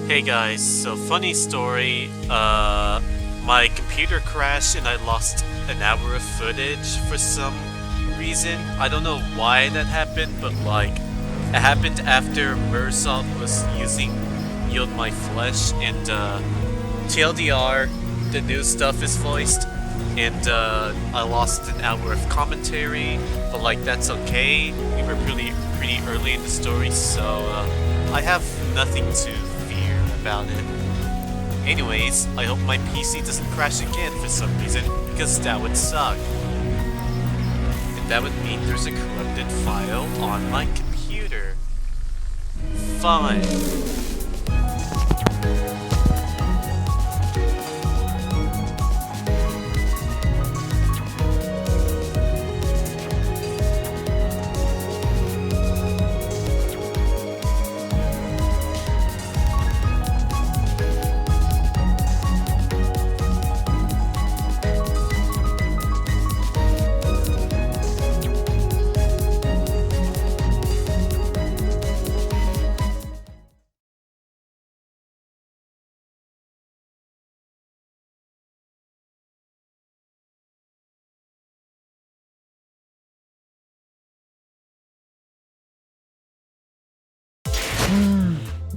Hey guys, so funny story, my computer crashed and I lost an hour of footage for some reason. I don't know why that happened, but like, it happened after Mursoft was using Yield My Flesh, and TLDR, the new stuff is voiced, and I lost an hour of commentary, but like, that's okay. We were pretty early in the story, so I have nothing to fear about it. Anyways, I hope my PC doesn't crash again for some reason, because that would suck. And that would mean there's a corrupted file on my computer. Fine.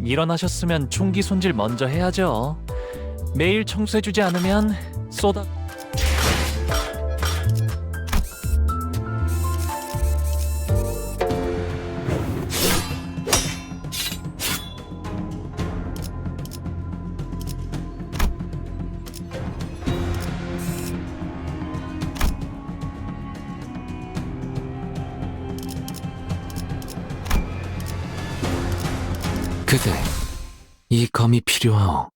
일어나셨으면 총기 손질 먼저 해야죠. 매일 청소해주지 않으면 쏟아... 그대, 이 검이 필요하오.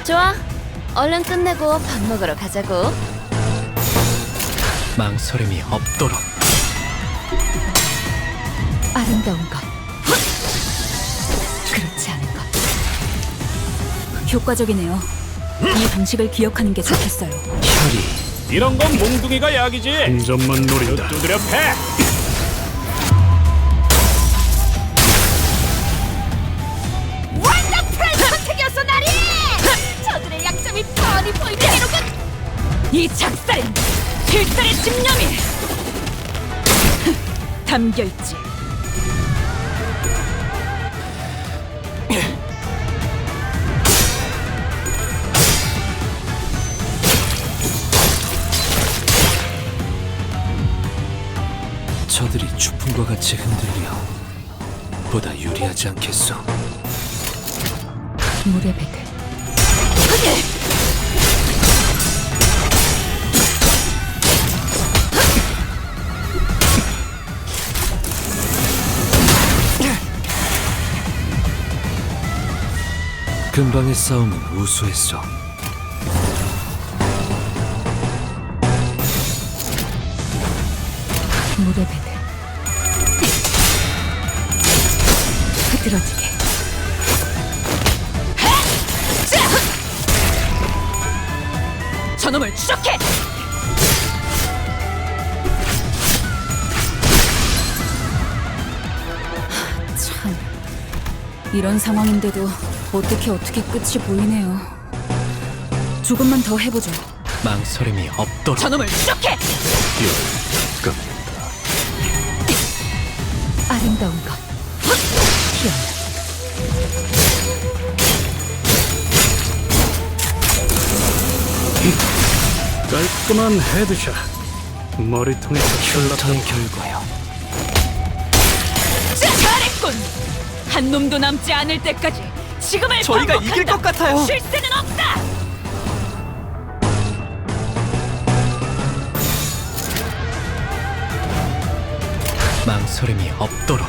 좋아, 얼른 끝내고 밥 먹으러 가자고. 망설임이 없도록. 아름다운 것, 그렇지 않은 것. 효과적이네요. 이 방식을 기억하는 게 좋겠어요. 혈이 이런 건 몽둥이가 약이지. 한 점만 노린다. 두드려 패. 원더풀 선택이었어, 나리! 저들의 약점이 뻔히 보이게로군. 이 작살엔 필살의 집념이 담겨있지. 저들이 추풍과 같이 흔들려 보다 유리하지 않겠소. 물의 배들. 근방의 싸움은 우수했소. 물의 배들. 흐드러지게. 저놈을 추적해! 참, 이런 상황인데도 어떻게 끝이 보이네요. 조금만 더 해보죠. 망설임이 없도록. 저놈을 추적해! 끝. 아름다운 것, 희연. 깔끔한 헤드샷. 머리통에서 흉터의 결과요. 잘했군! 한 놈도 남지 않을 때까지 지금을 저희가 이길 것 같아요. 쉴 새는 없다! 망설임이 없도록.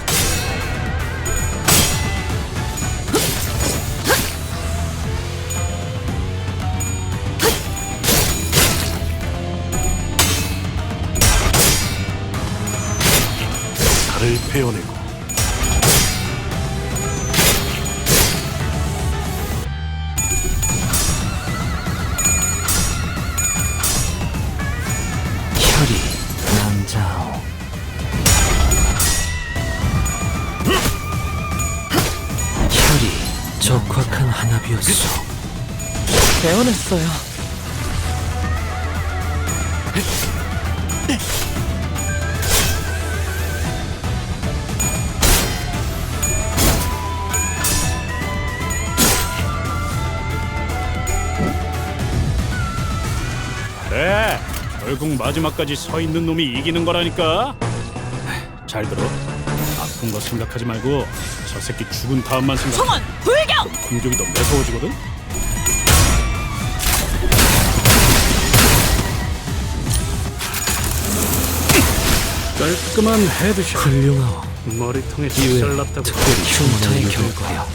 달을 베어내고 않겠어. 배워냈어요. 그래, 결국 마지막까지 서 있는 놈이 이기는 거라니까. 잘 들어. 아픈 거 생각하지 말고 저 새끼 죽은 다음만 생각. 성원 불경. 공격이 더 매서워지거든. 깔끔한 헤드샷. 훌륭하오. 머리통에 이외 잘났다고. 특별히 흉터의 결과야.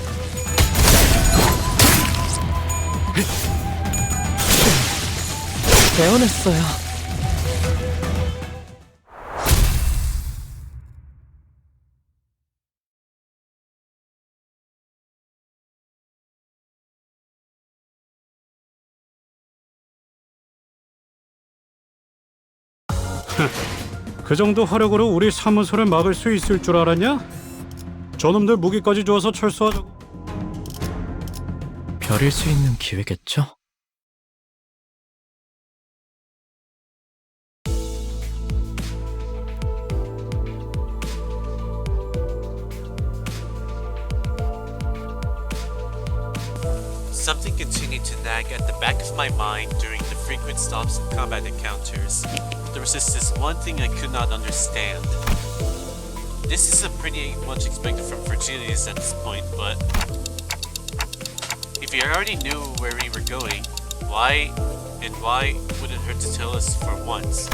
배워냈어요. 그 정도 화력으로 우리 사무소를 막을 수 있을 줄 알았냐? 저놈들 무기까지 주어서 철수하자고. 별일 수 있는 기회겠죠? Something continued to nag at the back of my mind during the frequent stops and combat encounters. There was just this one thing I could not understand. This is a pretty much expected from Virgilius at this point, but if he already knew where we were going, why would it hurt to tell us for once?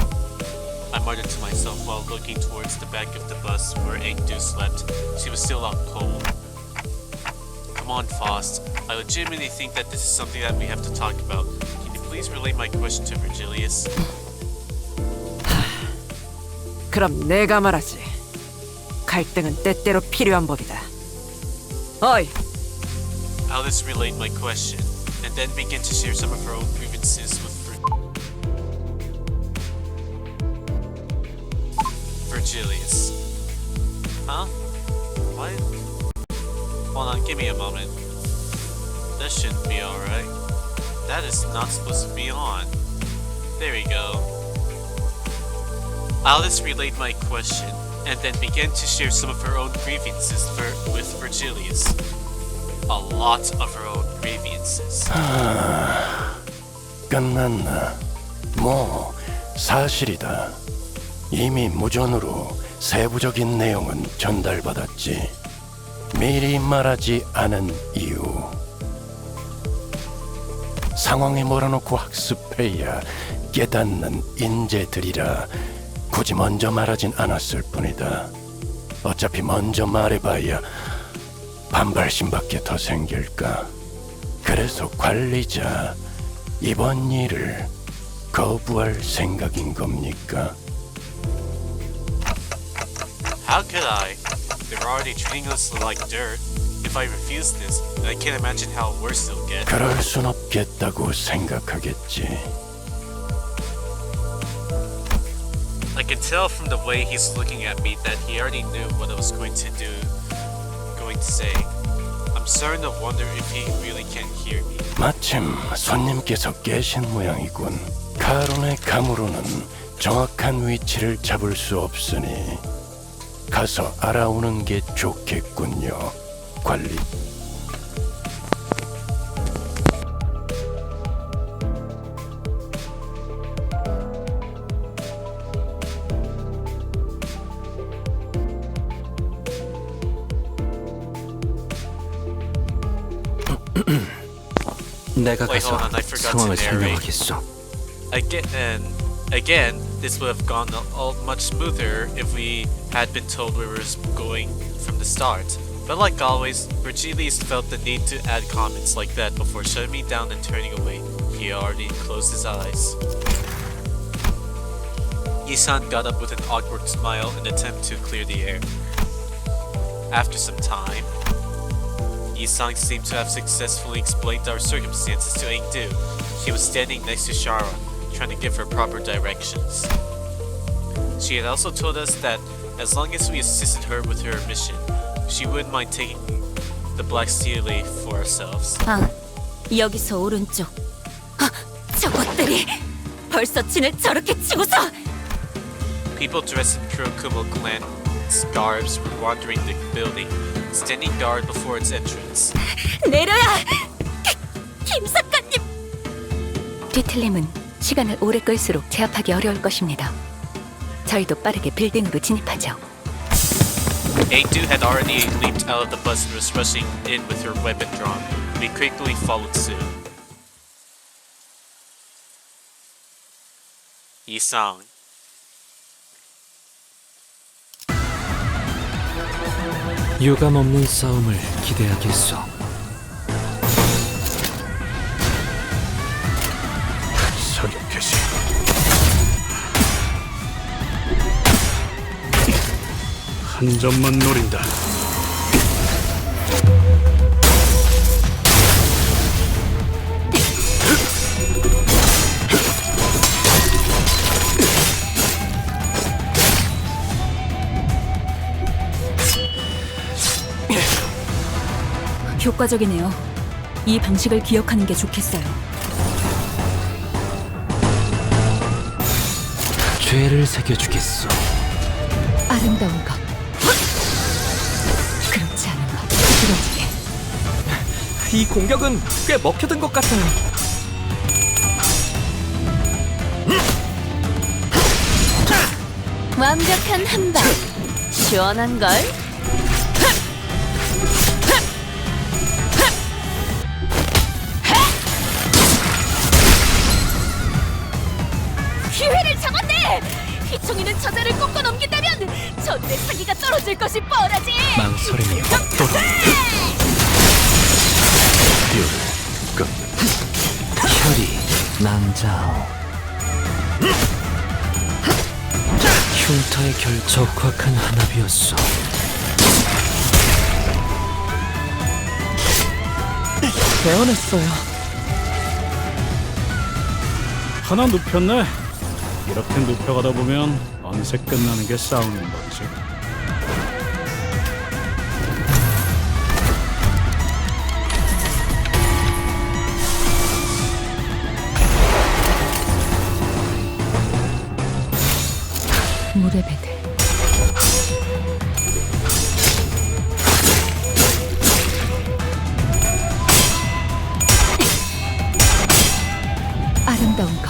I muttered to myself while looking towards the back of the bus where Engdu slept. She was still out cold. Come on, Faust. I legitimately think that this is something that we have to talk about. Can you please relay my question to Virgilius? 그럼 내가 말하지. 갈등은 때때로 필요한 법이다. 어이, Alice relayed my question, and then began to share some of her own grievances with Virgilius. Huh? What? Hold on, give me a moment. That shouldn't be alright. That is not supposed to be on. There we go. Alice relayed my question, and then began to share some of her own grievances with Virgilius. A lot of her own grievances. 끝났나? 뭐 사실이다. 이미 무전으로 세부적인 내용은 전달받았지. 미리 말하지 않은 이유. 상황에 몰아놓고 학습해야 깨닫는 인재들이라 굳이 먼저 말하진 않았을 뿐이다. 어차피 먼저 말해봐야 반발심밖에 더 생길까. 그래서 관리자, 이번 일을 거부할 생각인 겁니까? How could I? They're already treating us like dirt. If I refuse this, then I can't imagine how worse it'll get. 그럴 순 없겠다고 생각하겠지. I can tell from the way he's looking at me that he already knew what I was going to say. I'm starting to wonder if he really can't hear me. 마침 손님께서 깨신 모양이군. 카론의 감으로는 정확한 위치를 잡을 수 없으니 가서 알아오는 게 좋겠군요, 관리. 내가 Wait, 가서 hold on, I forgot to 상황을 narrate. 설명하겠어. Again, this would have gone all much smoother if we had been told where we were going from the start. But like always, Virgilius felt the need to add comments like that before shutting me down and turning away. He already closed his eyes. Isan got up with an awkward smile in an attempt to clear the air. After some time, Isan seemed to have successfully explained our circumstances to Engdu. She was standing next to Sharon, trying to give her proper directions. She had also told us that as long as we assisted her with her mission, she wouldn't mind taking the Black Stele for ourselves. 여기서 오른쪽. 저것들이 벌써 진을 저렇게 치고서. People dressed in Kurokumo clan scarves were wandering the building, standing guard before its entrance. 내려야! 김 작가님! 뒤틀림은 시간을 오래 끌수록 제압하기 어려울 것입니다. 저희도 빠르게 빌딩으로 진입하죠. A2 had already leaped out of the bus and was rushing in with her weapon drawn. We quickly followed suit. 이상. 유감 없는 싸움을 기대하겠소. 사격 개시. 한 점만 노린다. 효과적이네요. 이 방식을 기억하는 게 좋겠어요. 죄를 새겨주겠소. 아름다운 것. 그렇지 않은 것. 부드러지게. 이 공격은 꽤 먹혀든 것 같아요. 완벽한 한방. 시원한걸? 기회를 잡았네! 휘청이는 저자를 꺾어 넘긴다면 전대 사기가 떨어질 것이 뻔하지! 망설임이 없도록. 혈이 낭자오. 흉터의 적확한 한압이었소. 배워냈어요. 하나 눕혔네. 이렇게 눕혀가다 보면 어느새 끝나는 게 싸우는 거지. 물의 배들. 아름다운 것.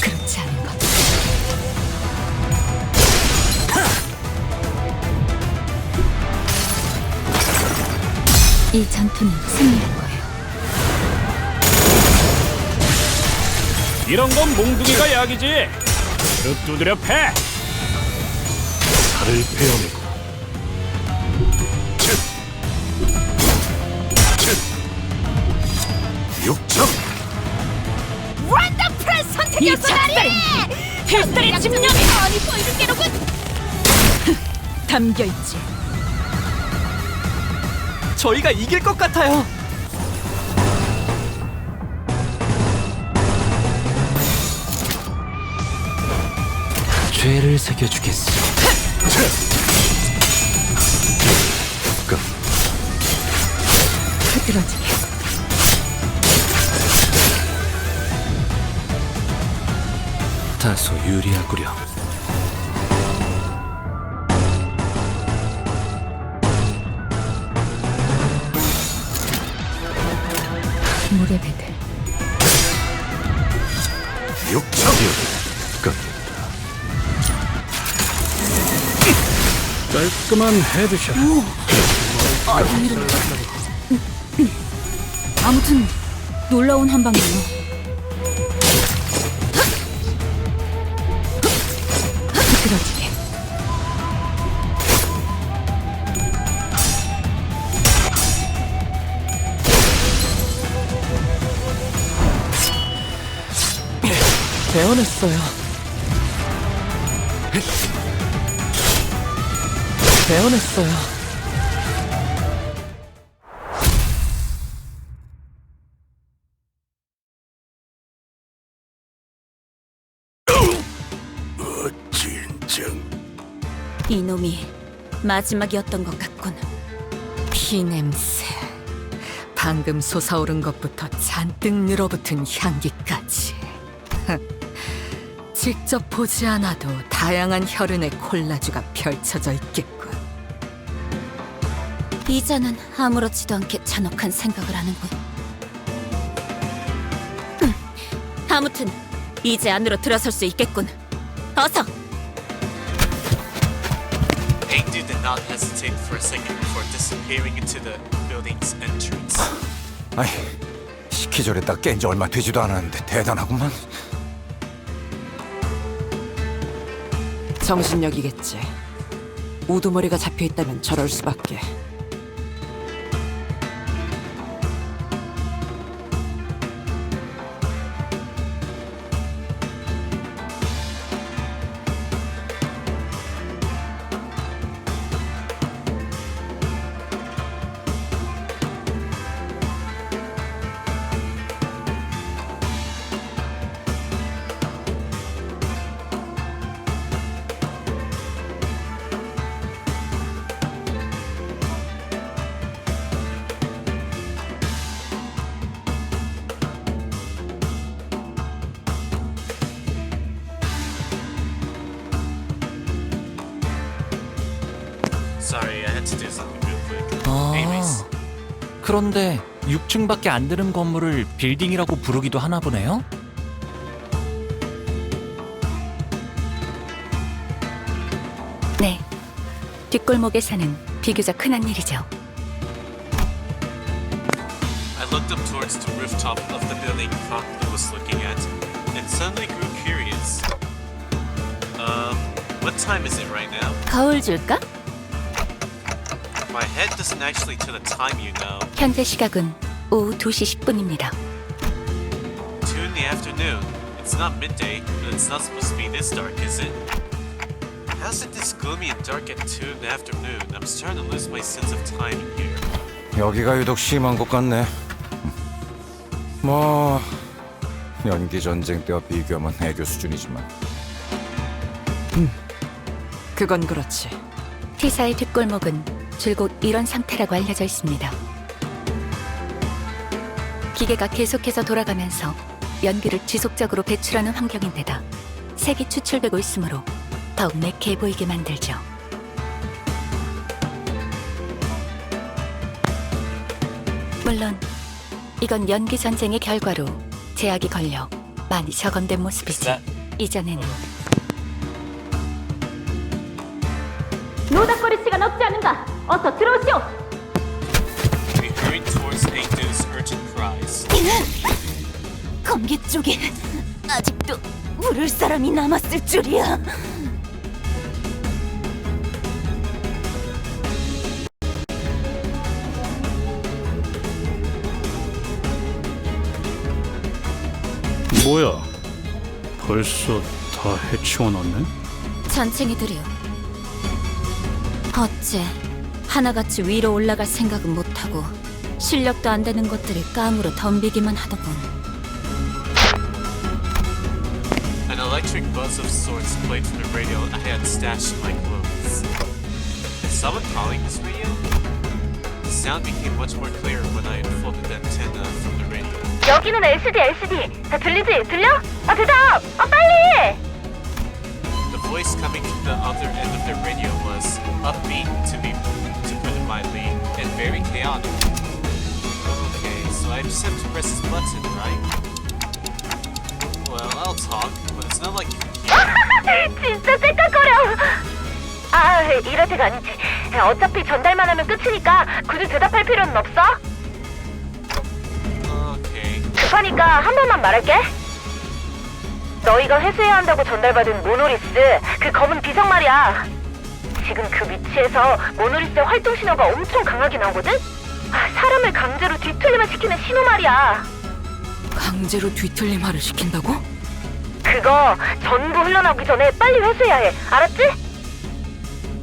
그렇지 않은 것. 이 전투는 승리할 거예요. 이런 건 몽둥이가 약이지. 그릇 두드려 패. 살을 베어내고. 육척. 원더풀한 선택이었어, 나리! 필살의 집념이 뻔히 보이는 게로군! 담겨있지. 저희가 이길 것 같아요. 죄를 새겨주겠소. 흐드러지게. 다소 유리하구려. 물의 배들. 육척. 깔끔한 헤드샷. 아무튼 놀라운 한방이에요. 흐드러지게. 배워냈어요. 배워냈어요. 진정. 이놈이 마지막이었던 것 같군. 피냄새. 방금 솟아오른 것부터 잔뜩 늘어붙은 향기까지. 직접 보지 않아도 다양한 혈흔의 콜라주가 펼쳐져 있겠군. 이자는 아무렇지도 않게 잔혹한 생각을 하는군. 아무튼 이제 안으로 들어설 수 있겠군. 어서! Aindu did not hesitate for a second before disappearing into the building's entrance. 아이, 시키절에 딱 깬 지 얼마 되지도 않았는데 대단하구만. 정신력이겠지. 우두머리가 잡혀있다면 저럴 수밖에. Sorry, I had to do something real quick. 아, Anyways, 그런데 6층밖에 안 되는 건물을 빌딩이라고 부르기도 하나 보네요? 네, 뒷골목에 사는 비교적 흔한 일이죠. I looked up towards the rooftop of the building Franklin was looking at, and suddenly grew curious. What time is it right now? 거울 줄까? My head doesn't actually tell the time, you know. 현재 시각은 오후 2시 10분입니다. 2 in the afternoon. It's not midday, but it's not supposed to be this dark, is it? How's it this gloomy and dark at 2 in the afternoon? I'm starting to lose my sense of time in here. 여기가 유독 심한 것 같네. 뭐 연기 전쟁 때와 비교하면 애교 수준이지만. 그건 그렇지. T사의 뒷골목은 줄곧 이런 상태라고 알려져 있습니다. 기계가 계속해서 돌아가면서 연기를 지속적으로 배출하는 환경인데다 색이 추출되고 있으므로 더욱 매캐해 보이게 만들죠. 물론 이건 연기 전쟁의 결과로 제약이 걸려 많이 적응된 모습이지. 이전에는 노닥거릴 시간 없지 않은가? 어서 들어오시오! We hurried towards Aindu's urgent cries. 검기 쪽에 아직도 부를 사람이 남았을 줄이야. 뭐야? 벌써 다 해치워놨네? 잔챙이들이요. 어째 하나같이 위로 올라갈 생각은 못하고 실력도 안 되는 것들을 깡으로 덤비기만 하더군. An electric buzz of sorts played from the radio I had stashed in my clothes. Is someone calling this radio? The sound became much more clear when I unfolded the antenna from the radio. 여기는 LCD. 다 들리지? 들려? 아 대답! 아 빨리! The voice coming from the other end of the radio was upbeat, to put it mildly, and very chaotic. Okay, so I just have to press this button, right? Well, I'll talk, but it's not like you can hear. 진짜 째깍거려. 아 이럴 때가 아니지. 어차피 전달만 하면 끝이니까 굳이 대답할 필요는 없어. Okay. 급하니까 한 번만 말할게. 너희가 회수해야 한다고 전달받은 모노리스, 그 검은 비석 말이야. 지금 그 위치에서 모노리스의 활동 신호가 엄청 강하게 나오거든? 사람을 강제로 뒤틀리만 시키는 신호 말이야. 강제로 뒤틀림화를 시킨다고? 그거 전부 흘러나오기 전에 빨리 회수해야 해. 알았지?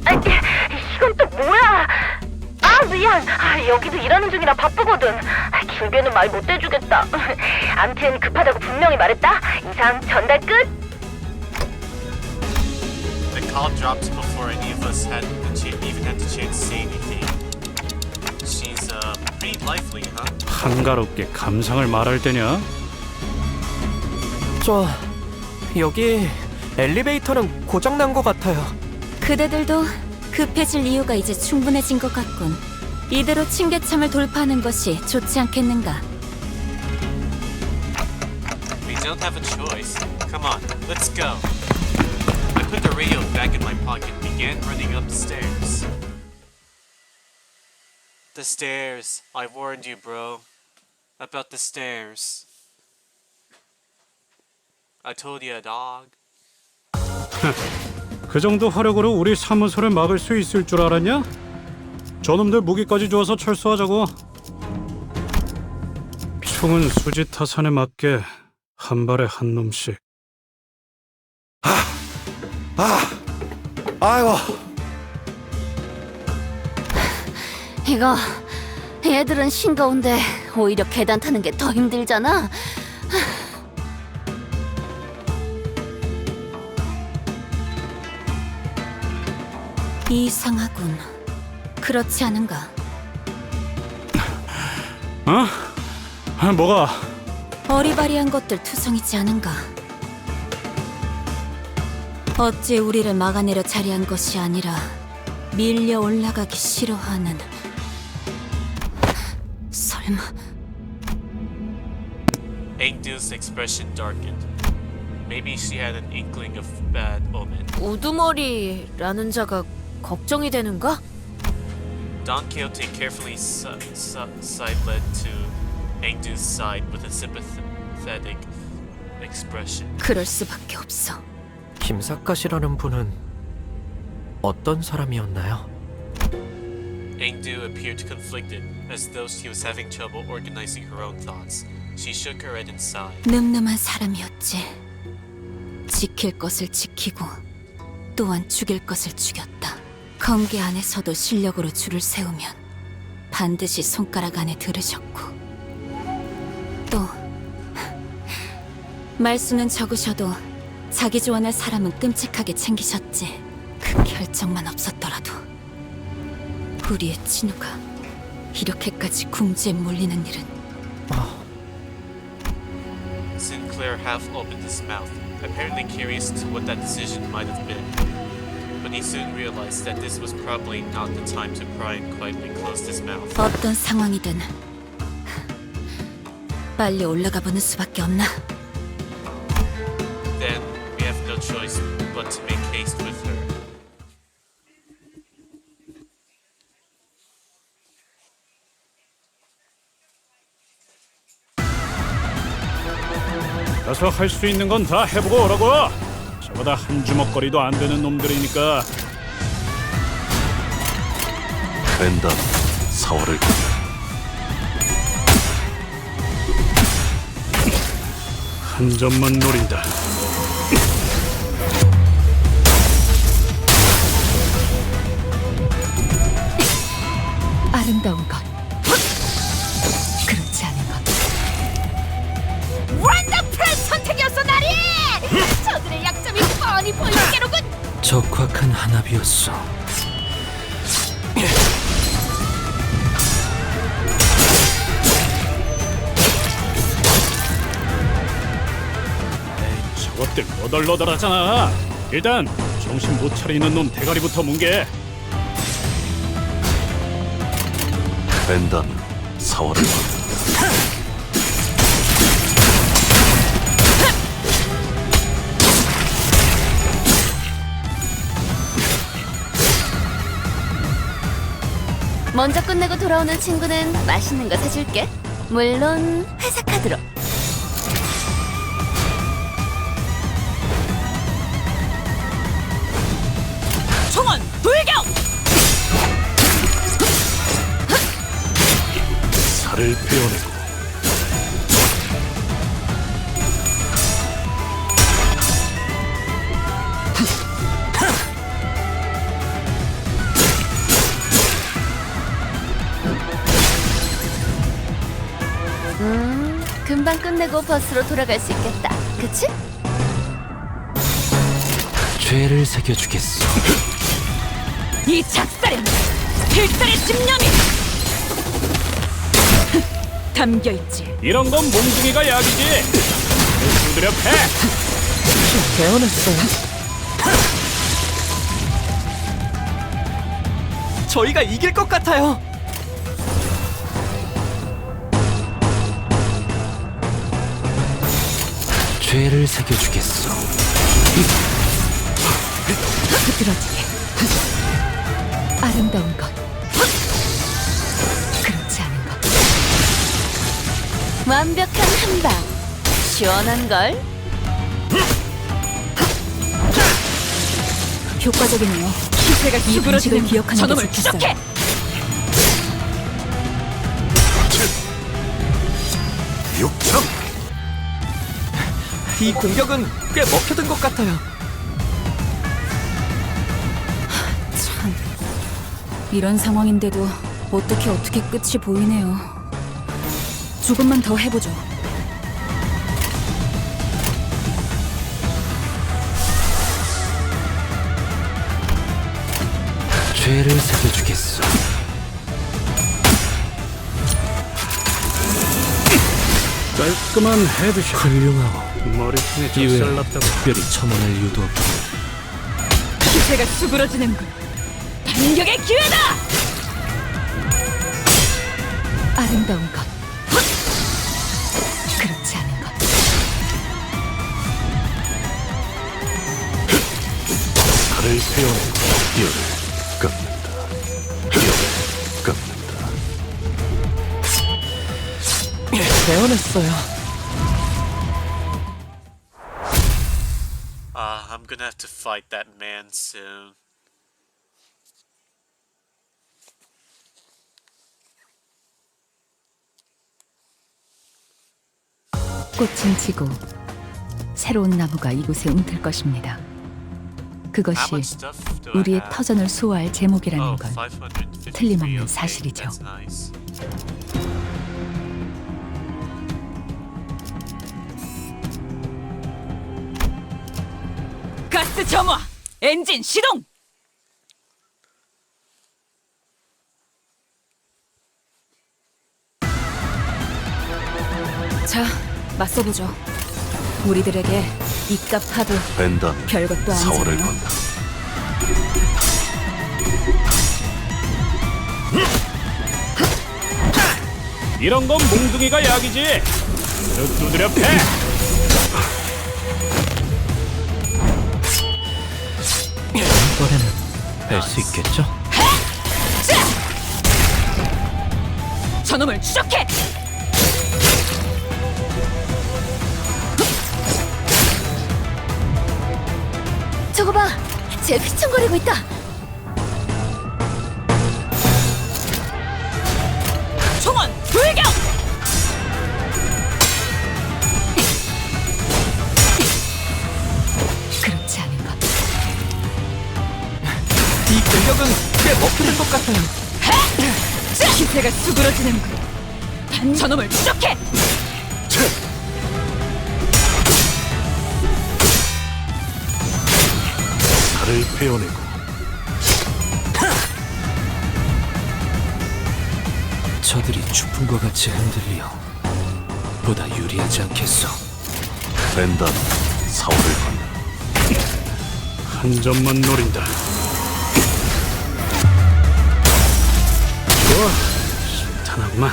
아, 이건 또 뭐야? 아 미안. 여기도 일하는 중이라 바쁘거든. 길게는 말 못 해주겠다. 암튼 급하다고 분명히 말했다. 이상 전달 끝. The call dropped before any of us even had the chance to say anything. She's pretty lively, huh? 한가롭게 감상을 말할 때냐? 저 여기 엘리베이터는 고장난 것 같아요. 그대들도 급해질 이유가 이제 충분해진 것 같군. 이대로 층계참을 돌파하는 것이 좋지 않겠는가? We don't have a choice. Come on, let's go. I put the radio back in my pocket and began running up the stairs. The stairs. I warned you, bro. About the stairs. I told you, dog. 그 정도 화력으로 우리 사무소를 막을 수 있을 줄 알았냐? 저놈들 무기까지 주어서 철수하자고. 총은 수지 타산에 맞게 한 발에 한 놈씩. 아이고. 이거 얘들은 싱거운데 오히려 계단 타는 게 더 힘들잖아. 이상하군. 그렇지 않은가? 어? 뭐가? 어리바리한 것들 투성이지 않은가? 어찌 우리를 막아내려 자리한 것이 아니라 밀려 올라가기 싫어하는... 설마... Engdu's expression darkened. Maybe she had an inkling of bad omen. 우두머리라는 자가 걱정이 되는가? Don Quixote carefully side-led to Engdu's side with a sympathetic expression. 그럴 수밖에 없어. 김사카시라는 분은 어떤 사람이었나요? Engdu appeared conflicted, as though she was having trouble organizing her own thoughts. She shook her head and sighed. 늠름한 사람이었지. 지킬 것을 지키고 또한 죽일 것을 죽였다. 검계 안에서도 실력으로 줄을 세우면 반드시 손가락 안에 들으셨고, 또 말수는 적으셔도 자기 좋아할 사람은 끔찍하게 챙기셨지. 그 결정만 없었더라도 우리의 친우가 이렇게까지 궁지에 몰리는 일은... Sinclair half opened his mouth, apparently curious to what that decision might have been. But he soon realized that this was probably not the time to pry and quietly closed his mouth. 어떤 상황이든 빨리 올라가 보는 수밖에 없나? Then we have no choice but to make haste with her. 가서 할 수 있는 건 다 해보고 오라고. 저보다 한 주먹거리도 안 되는 놈들이니까. 벤던 4월을 한 점만 노린다. 아름다운 것, 그렇지 않은 것. 원더풀한 선택이었어, 나리! 저들의 약점이 뻔히 보이게로군! 적확한 한압이었어. 저것들 너덜너덜하잖아. 일단 정신 못 차리는 놈 대가리부터 뭉개. 벤던 4월을 먼저 끝내고 돌아오는 친구는 맛있는 거 사줄게. 물론 회사 카드로. 총원 돌격! 살을 베어내고 금방 끝내고 버스로 돌아갈 수 있겠다. 그치? 죄를 새겨주겠어. 이 작살엔 필살의 집념이! 담겨 있지. 이런 건 몽둥이가 약이지. 두드려 패. 개헌했어요. 저희가 이길 것 같아요. 죄를 새겨주겠어. 흐드러지게 아름다운 것, 그렇지 않은 것. 완벽한 한방, 시원한 걸. 효과적이네요. 기세가 이 방식을 기억하는 게 저놈을 좋겠어요. 추적해. 육청! 이 공격은 꽤 먹혀든 것 같아요. 참, 이런 상황인데도 어떻게 끝이 보이네요. 조금만 더 해보죠. 죄를 새겨주겠어. 깔끔한 헤드샷. 훌륭하고 머리통에 이외에 적살났다고. 특별히 첨언할 이유도 없고. 기세가 수그러지는군. 반격의 기회다. 아름다운 것, 그렇지 않은 것. 칼을 세워내고 뼈를 꺾는다. 뼈를 꺾는다. 개헌했어요. I'm gonna have to fight that man soon. 꽃은 지고 새로운 나무가 이곳에 움틀 것입니다. How 그것이 much stuff do I 우리의 have? 터전을 수호할 제목이라는 Oh, 건 553. 틀림없는 Okay, 사실이죠. that's nice. 가스 점화. 엔진 시동. 자, 맞서보죠. 우리들에게 이깟 파도 벤담 별것도 사월을 아니잖아요. 건다. 이런 건 몽둥이가 약이지. 두드려 패. 이번에는 뺄 수 있겠죠? 저놈을 추적해. 저거 봐! 쟤 휘청거리고 있다! 총원 불격. 그렇지 않은 것. 이 공격은 꽤 먹혀든 것 같아요. 기세가 수그러지는군. 저놈을 추적해. 칼을 베어내고 저들이 추풍과 같이 흔들려 보다 유리하지 않겠어. 벤담 사월을 건다. 한 점만 노린다. 좋아. 신탄하구만.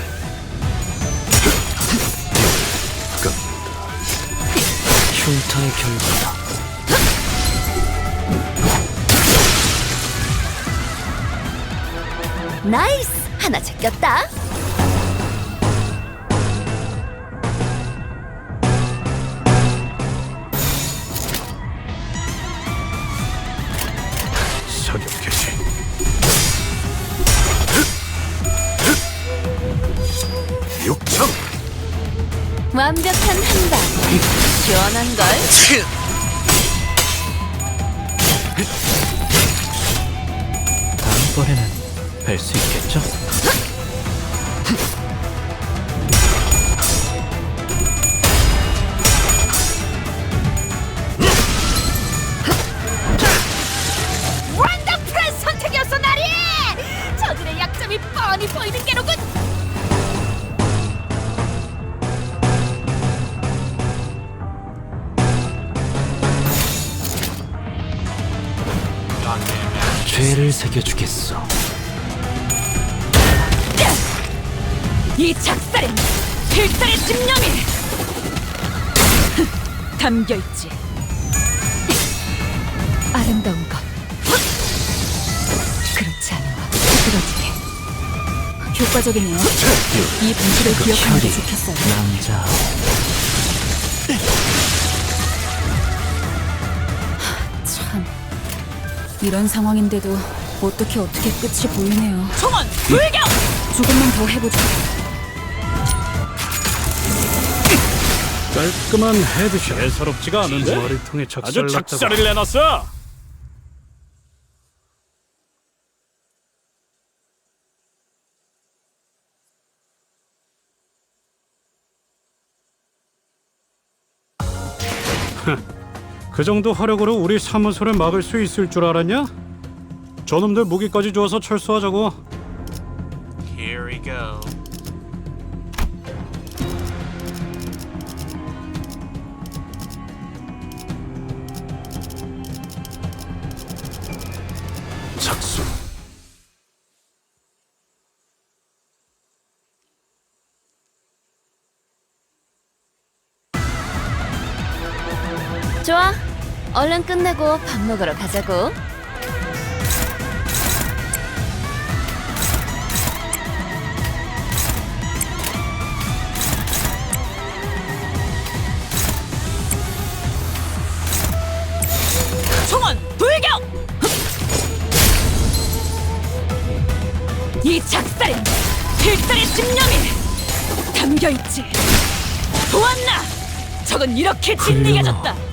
꺾는다. 흉터의 결과다. 나이스! 하나 제꼈다! 사격 개시. 육청! 완벽한 한방! 시원한 걸! 다음번에는 뵐 수 있겠죠? 원더풀한 선택이었어, 나리! 저들의 약점이 뻔히 보이는 게로군. 죄를 새겨주겠어. 이 작살엔 필살의 집념이 담겨있지. 아름다운 것, 그렇지 않은 것, 부드러지게. 효과적이네요. 이 분수를 기억하는 게 좋겠어요. 남자. 참, 이런 상황인데도 어떻게 끝이 보이네요. 총원 불격! 조금만 더 해보죠. 깔끔한 헤드샷. 예사롭지가 않은데? 머리통에 아주 작살을 내놨어. 그 정도 화력으로 우리 사무소를 막을 수 있을 줄 알았냐? 저놈들 무기까지 주어서 철수하자고. Here we go. 작수. 좋아, 얼른 끝내고 밥 먹으러 가자고. 총원 불격! 이 작살엔 필살의 집념이 담겨있지. 보았나? 적은 이렇게 진리해졌다.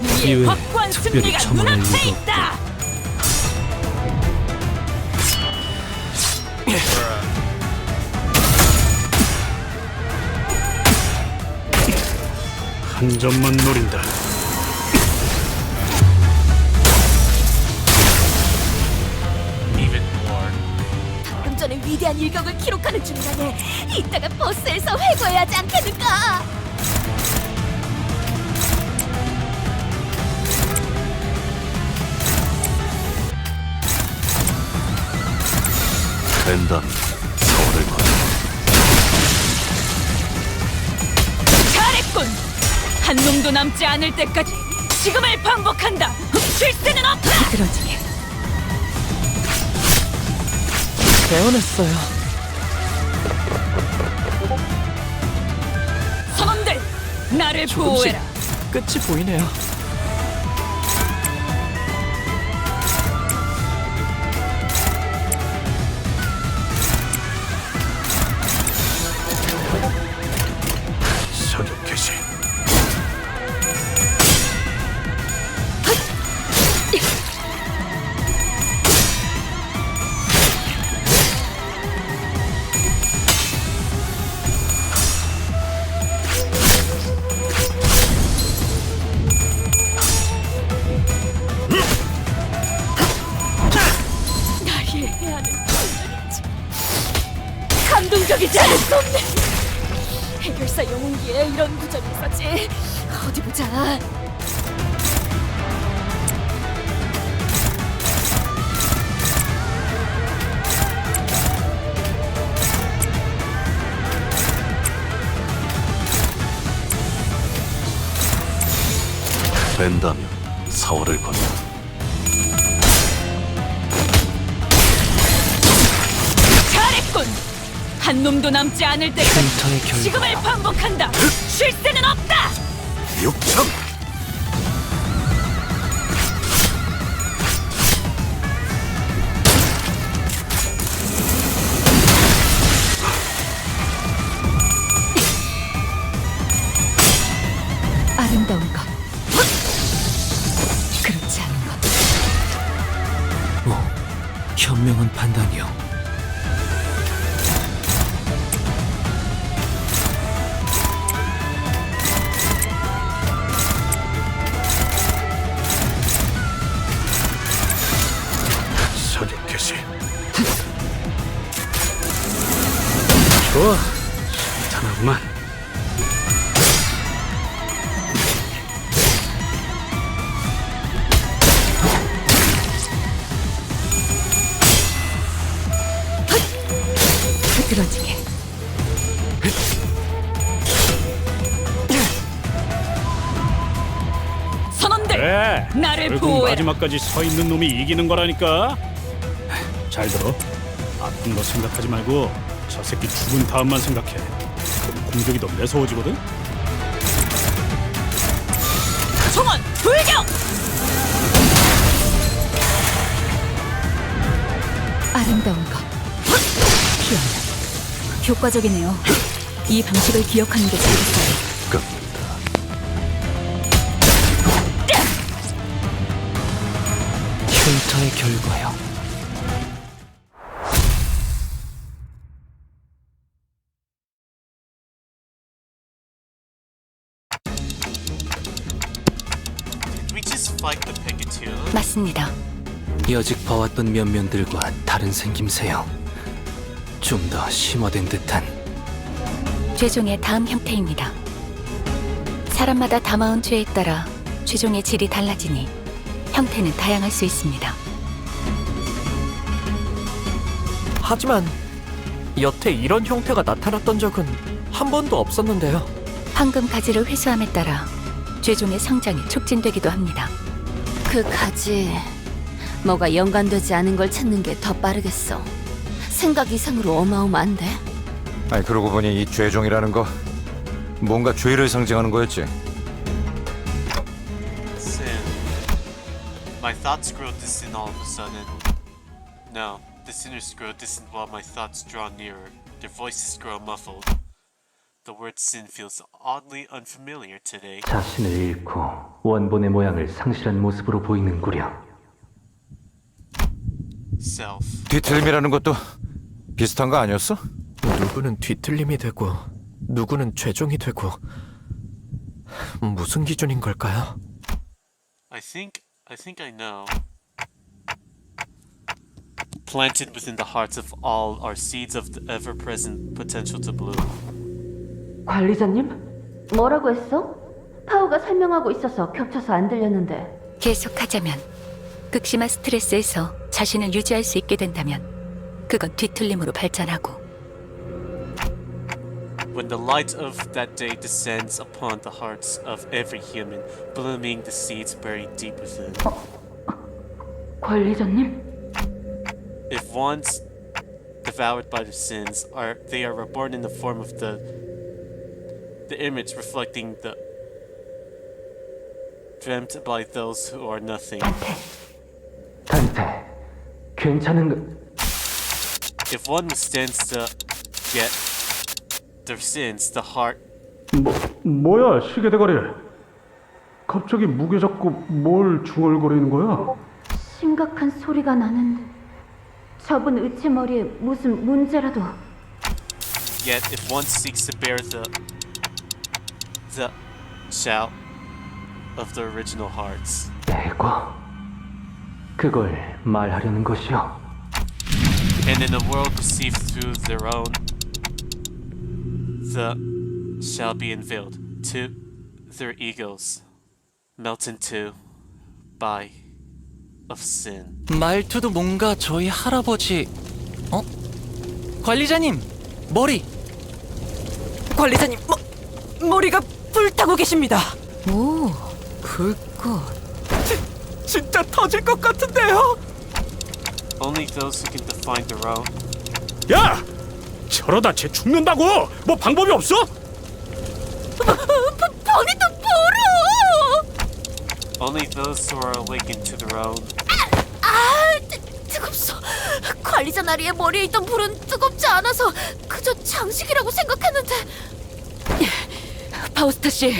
이에 이외에 확고한 특별히 승리가 첨언할 눈앞에 이유가 있다. 한 점만 노린다. Even more. 방금 전에 위대한 일격을 기록하는 중간에 이따가 버스에서 회고해야 하지 않겠는가? 벤담 사월을 건너. 잘했군. 한 놈도 남지 않을 때까지 지금을 반복한다. 쉴 새는 없다. 부드러지게. 배워냈어요. 선원들, 나를 조금씩 보호해라. 끝이 보이네요. 사격 개시. 날 이해하는 감동적이지 않을 수 없네. 해결사 영웅기에 이런 구절이 있었지. 어디 보자. 벤담이요 사월을 건너. 잘했군. 한 놈도 남지 않을 때까지 흉터의 결과. 지금을 반복한다. 쉴 새는 없다. 육청. 아름다운 것, 그렇지 않은 것. 현명한 판단이요. 사격 개시. 좋아. 탄하구만. 그래. 나를 결국 보호해라. 마지막까지 서 있는 놈이 이기는 거라니까. 잘 들어. 아픈 거 생각하지 말고 저 새끼 죽은 다음만 생각해. 그럼 공격이 더 매서워지거든. 총원 돌격! 아름다운 것. 피한다. 효과적이네요. 이 방식을 기억하는 게 좋겠어요. 흉터의 결과요. Did we just fight the Pikachu? 맞습니다. 여직 봐왔던 면면들과 다른 생김새요. 좀 더 심화된 듯한. 죄종의 다음 형태입니다. 사람마다 담아온 죄에 따라 죄종의 질이 달라지니 형태는 다양할 수 있습니다. 하지만 여태 이런 형태가 나타났던 적은 한 번도 없었는데요. 황금 가지를 회수함에 따라 죄종의 성장이 촉진되기도 합니다. 그 가지 뭐가 연관되지 않은 걸 찾는 게 더 빠르겠어. 생각 이상으로 어마어마한데. 아니 그러고 보니 이 죄종이라는 거 뭔가 죄를 상징하는 거였지. Sin. My thoughts grow distant all of a sudden. No, the sinners grow distant while my thoughts draw nearer. Their voices grow muffled. The word sin feels oddly unfamiliar today. 자신을 잃고 원본의 모양을 상실한 모습으로 보이는구려. Self. 뒤틀림이라는 것도 비슷한 거 아니었어? 누구는 뒤틀림이 되고 누구는 죄종이 되고 무슨 기준인 걸까요? I think I know. Planted within the hearts of all are seeds of the ever-present potential to bloom. 관리자님? 뭐라고 했어? 파우가 설명하고 있어서 겹쳐서 안 들렸는데. 계속하자면 극심한 스트레스에서 자신을 유지할 수 있게 된다면 그건 뒤틀림으로 발전하고 When the light of that day descends upon the hearts of every human, blooming the seeds buried deep within. 관리자님? If one's devoured by their sins, they are reborn in the form of the image reflecting the dreamt by those who are nothing. 단테, 괜찮은 거... If one withstands to get their sins, the heart 뭐야 시계 대가리. 갑자기 무게 잡고 뭘 중얼거리는 거야? 심각한 소리가 나는데. 저분 의체머리에 무슨 문제라도. Yet, if one seeks to bear the shout of the original hearts, 대과? 그걸 말하려는 것이요. and in a world perceived through their own, the shall be unveiled to their egos, melt into by of sin. 말투도 뭔가 저희 할아버지... 관리자님! 머리! 관리자님, 머리가 불타고 계십니다. 오, 불꽃. 진짜 터질 것 같은데요? Only those who can define their own. 야! 저러다 쟤 죽는다고! 뭐 방법이 없어? 범인도 보러! Only those who are awakened to their own. 뜨겁소. 관리자 나리의 머리에 있던 불은 뜨겁지 않아서 그저 장식이라고 생각했는데. 파우스타 씨,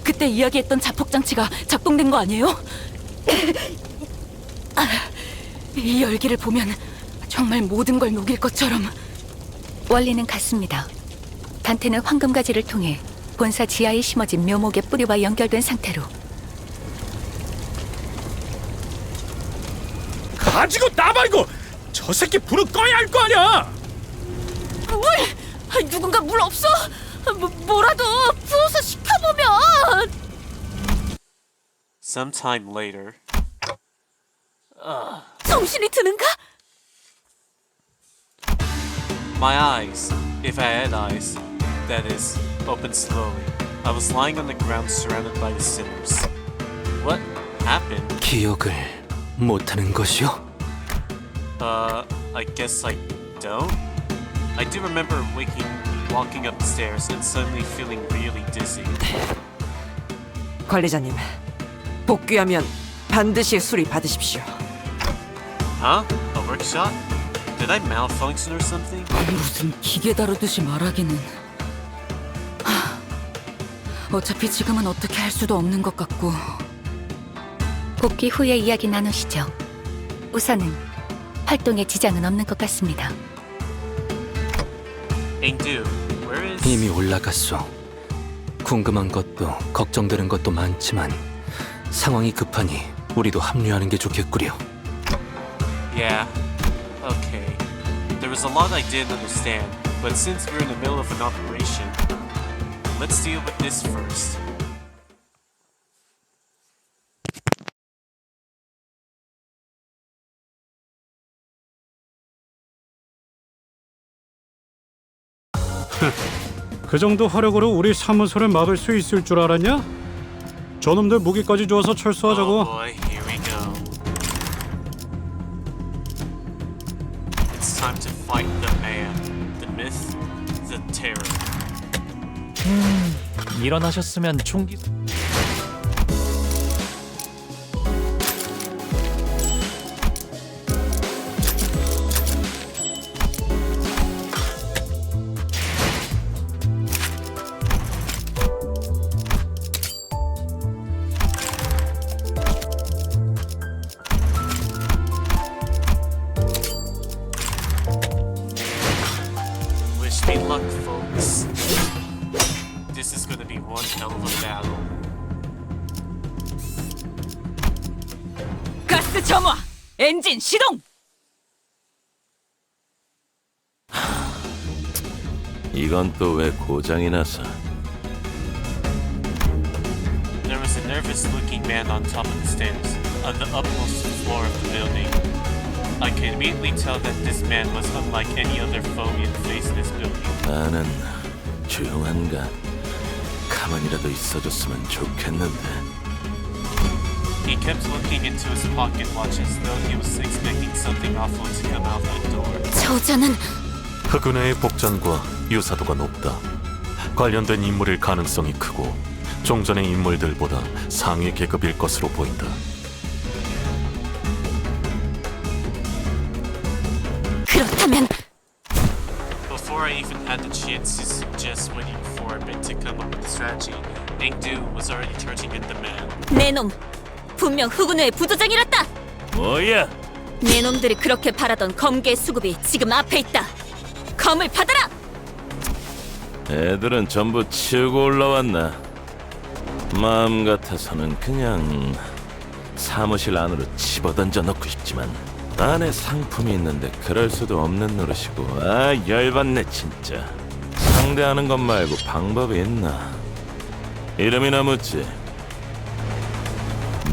그때 이야기했던 자폭 장치가 작동된 거 아니에요? 이 열기를 보면 정말 모든 걸 녹일 것처럼. 원리는 같습니다. 단테는 황금가지를 통해 본사 지하에 심어진 묘목의 뿌리와 연결된 상태로 가지고 나발고! 저 새끼 불을 꺼야 할 거 아니야! 물! 누군가 물 없어? 뭐라도 부어서 식혀보면. Sometime later. 정신이 드는가? My eyes, if I had eyes, that is, opened slowly. I was lying on the ground surrounded by the sinners. What happened? 기억을 못하는 것이요? I guess I don't. I do remember walking up the stairs and suddenly feeling really dizzy. 관리자님, 복귀하면 반드시 수리 받으십시오. Huh? A workshop? Did I malfunction or something? 무슨 기계 다루듯이 말하기는. 어차피 지금은 어떻게 할 수도 없는 것 같고. 복귀 후에 이야기 나누시죠. 우선은 활동에 지장은 없는 것 같습니다. Engdu, where is... 이미 올라갔어. 궁금한 것도 걱정되는 것도 많지만 상황이 급하니 우리도 합류하는 게 좋겠구려. Yeah. Okay. There was a lot I didn't understand, but since we're in the middle of an operation, let's deal with this first. 그 정도 화력으로 우리 사무소를 막을 수 있을 줄 알았냐? 저놈들 무기까지 주어서 철수하자고. Oh boy, here we go. It's time to fight the man, the myth, the terror. 일어나셨으면 총기... Wish me luck, folks. This is gonna be one hell of a battle. 가스 점화! 엔진 시동! 이건 또 왜 고장이 나서? There was a nervous-looking man on top of the stairs, on the upmost floor of the building. I could immediately tell that this man was unlike any other foe we had faced in this building. 나는 조용한가? 가만히라도 있어줬으면 좋겠는데. He kept looking into his pocket watch as though he was expecting something awful to come out that door. 저자는 흑은혜의 복장과 유사도가 높다. 관련된 인물일 가능성이 크고 종전의 인물들보다 상위 계급일 것으로 보인다. 그렇다면 Before I even had the chance to suggest waiting for a bit to come up with a strategy, Engdu was already turning in the man. 내놈 분명 흑운회의 부조장이랬다. 뭐야? 내놈들이 그렇게 바라던 검계 수급이 지금 앞에 있다. 검을 받아라. 애들은 전부 치우고 올라왔나? 마음 같아서는 그냥 사무실 안으로 집어던져 넣고 싶지만 안에 상품이 있는데 그럴 수도 없는 노릇이고. 아, 열받네 진짜. 상대하는 것 말고 방법이 있나? 이름이나 묻지.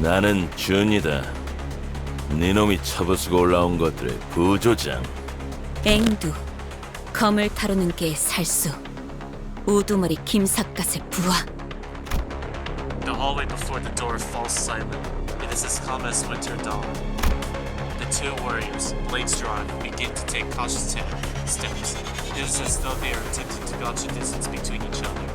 나는 준이다. 네놈이 쳐부수고 올라온 것들의 부조장. 앵두 검을 다루는 게 살수. 우두머리 김삿갓의 부하. The hallway before the door falls silent. It is as calm as winter dawn. The two warriors, blades drawn, begin to take cautious steps. It is as though they are attempting to gauge the distance between each other.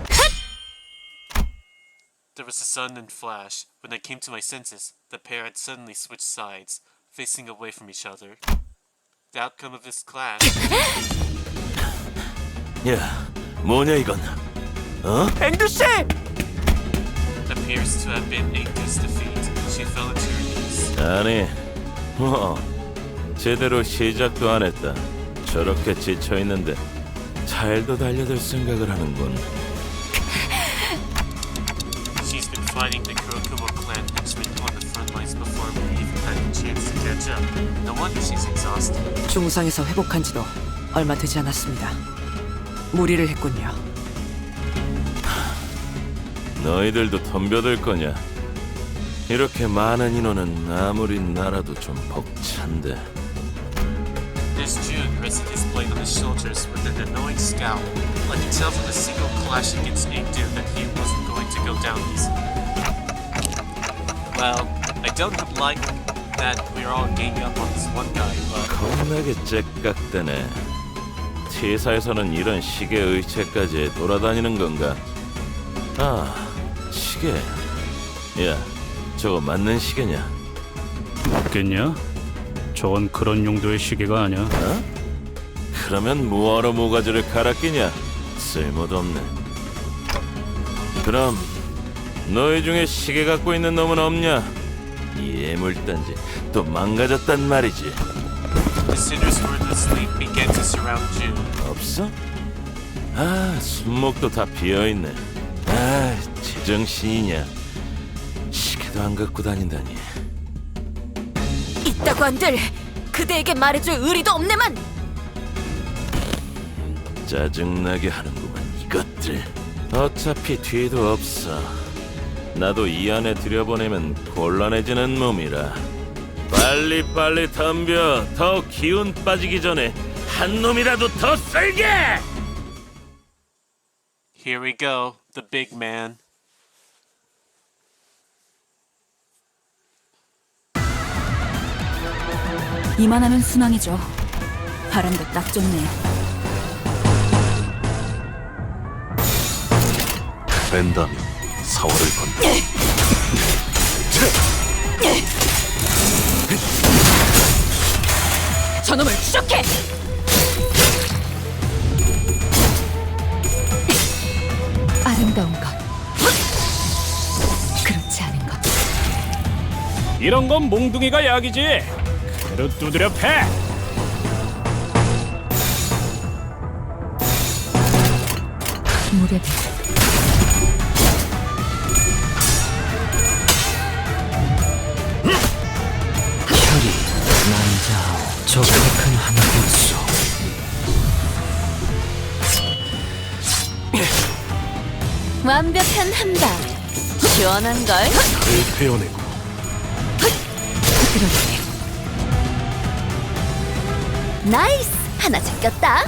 There was a sudden flash. When I came to my senses, the pair had suddenly switched sides, facing away from each other. The outcome of this clash 야, 뭐냐 이건? 어? 앵두씨! appears to have been Engdu's defeat. She fell into her knees. 아니, 뭐 제대로 시작도 안 했다. 저렇게 지쳐 있는데 잘도 달려들 생각을 하는군. She's been fighting the Kurokumo clan henchmen on the front lines before we even had a chance to catch up. No wonder she's exhausted. 중상에서 회복한 지도 얼마 되지 않았습니다. 무리를 했군요. 너희들도 덤벼들 거냐? 이렇게 많은 인원은 아무리 나라도 좀 벅찬데. This June rested his blade on his shoulders with an annoying scowl. I could tell from the single clash against Engdu that he wasn't going to go down easily. Well, I don't like that we're all ganging up on this one guy, but 겁나게 째깍대네. T사에서는 이런 시계 의체까지 돌아다니는 건가? 아, 시계. 야, 저거 맞는 시계냐? 맞겠냐? 저건 그런 용도의 시계가 아니야. 어? 그러면 뭐하러 모가지를 갈아 끼냐? 쓸모도 없네. 그럼 너희 중에 시계 갖고 있는 놈은 없냐? 이 애물단지 또 망가졌단 말이지. the sinners wordlessly began to surround June. 없어? 아, 손목도 다 비어있네. 아, 제정신이냐? 시계도 안 갖고 다닌다니. 있다고 한들 그대에게 말해줄 의리도 없네만. 짜증나게 하는구만 이것들. 어차피 뒤도 없어. 나도 이 안에 들여보내면 곤란해지는 몸이라. 빨리빨리 덤벼. 더 기운 빠지기 전에 한 놈이라도 더 쓸게. Here we go, the big man. 이만하면 순항이죠. 바람도 딱 좋네. 된다면 사월을 건너. 저놈을 추적해! 아름다운 것, 그렇지 않은 것. 이런 건 몽둥이가 약이지. 그대로 두드려 패. 무례. 혈이 남자 저 큰 하늘에서 완벽한 한방. 시원한 걸. 베어내고 부드럽게. 나이스. 하나 잡혔다.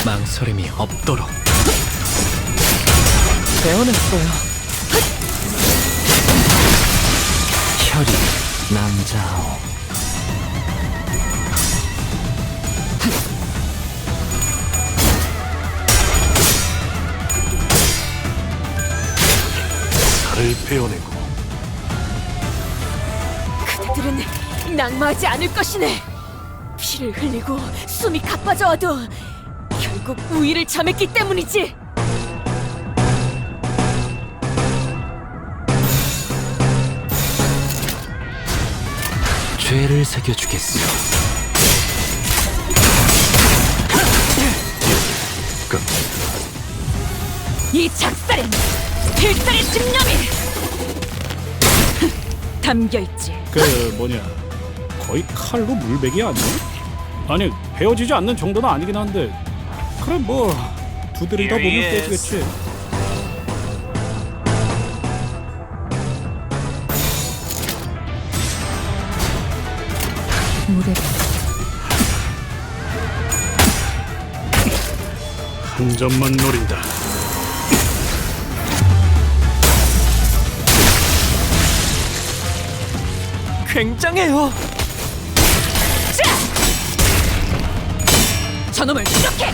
망설임이 없도록 배워냈어요. 혈이 남자 살을 베어내고. 그대들은 낙마하지 않을 것이네. 피를 흘리고 숨이 가빠져와도 결국 우위를 점했기 때문이지. 죄를 새겨주겠어. 이 작살엔 필살의 집념이 담겨있지. 그 뭐냐, 거의 칼로 물베기 아니야? 아니, 베어지지 않는 정도는 아니긴 한데 그래 뭐 두드리다 보면 Here he is. 깨지겠지. 무례. 한 점만 노린다. 굉장해요. 저놈을 추적해!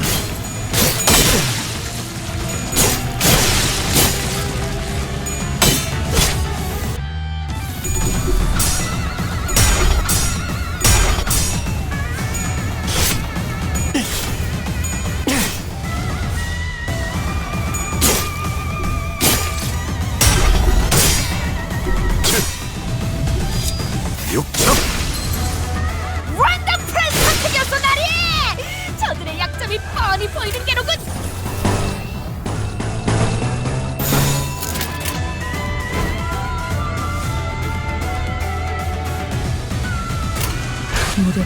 육척! 원더풀 선택이었어 나리! 저들의 약점이 뻔히 보이는 게로군! 무례.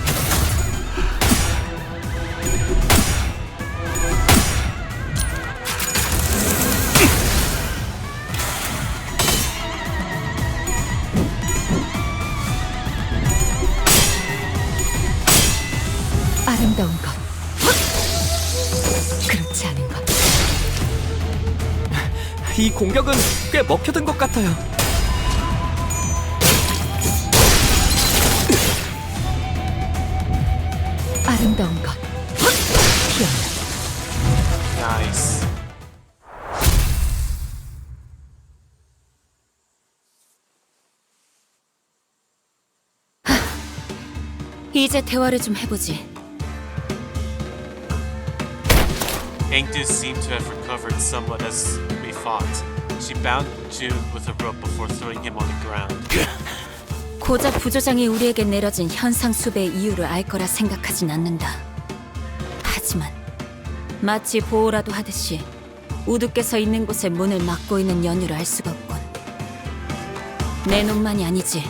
아름다운 것, 그렇지 않은 것. 이 공격은 꽤 먹혀든 것 같아요. 아름다운 것. Nice. 이제 대화를 좀 해보지. Engdu seemed to have recovered somewhat as we fought. She bound June with a rope before throwing him on the ground. 고작 부조장이 우리에게 내려진 현상 수배의 이유를 알 거라 생각하진 않는다. 하지만 마치 보호라도 하듯이 우두께서 있는 곳에 문을 막고 있는 연유를 알 수가 없군. 내 놈만이 아니지.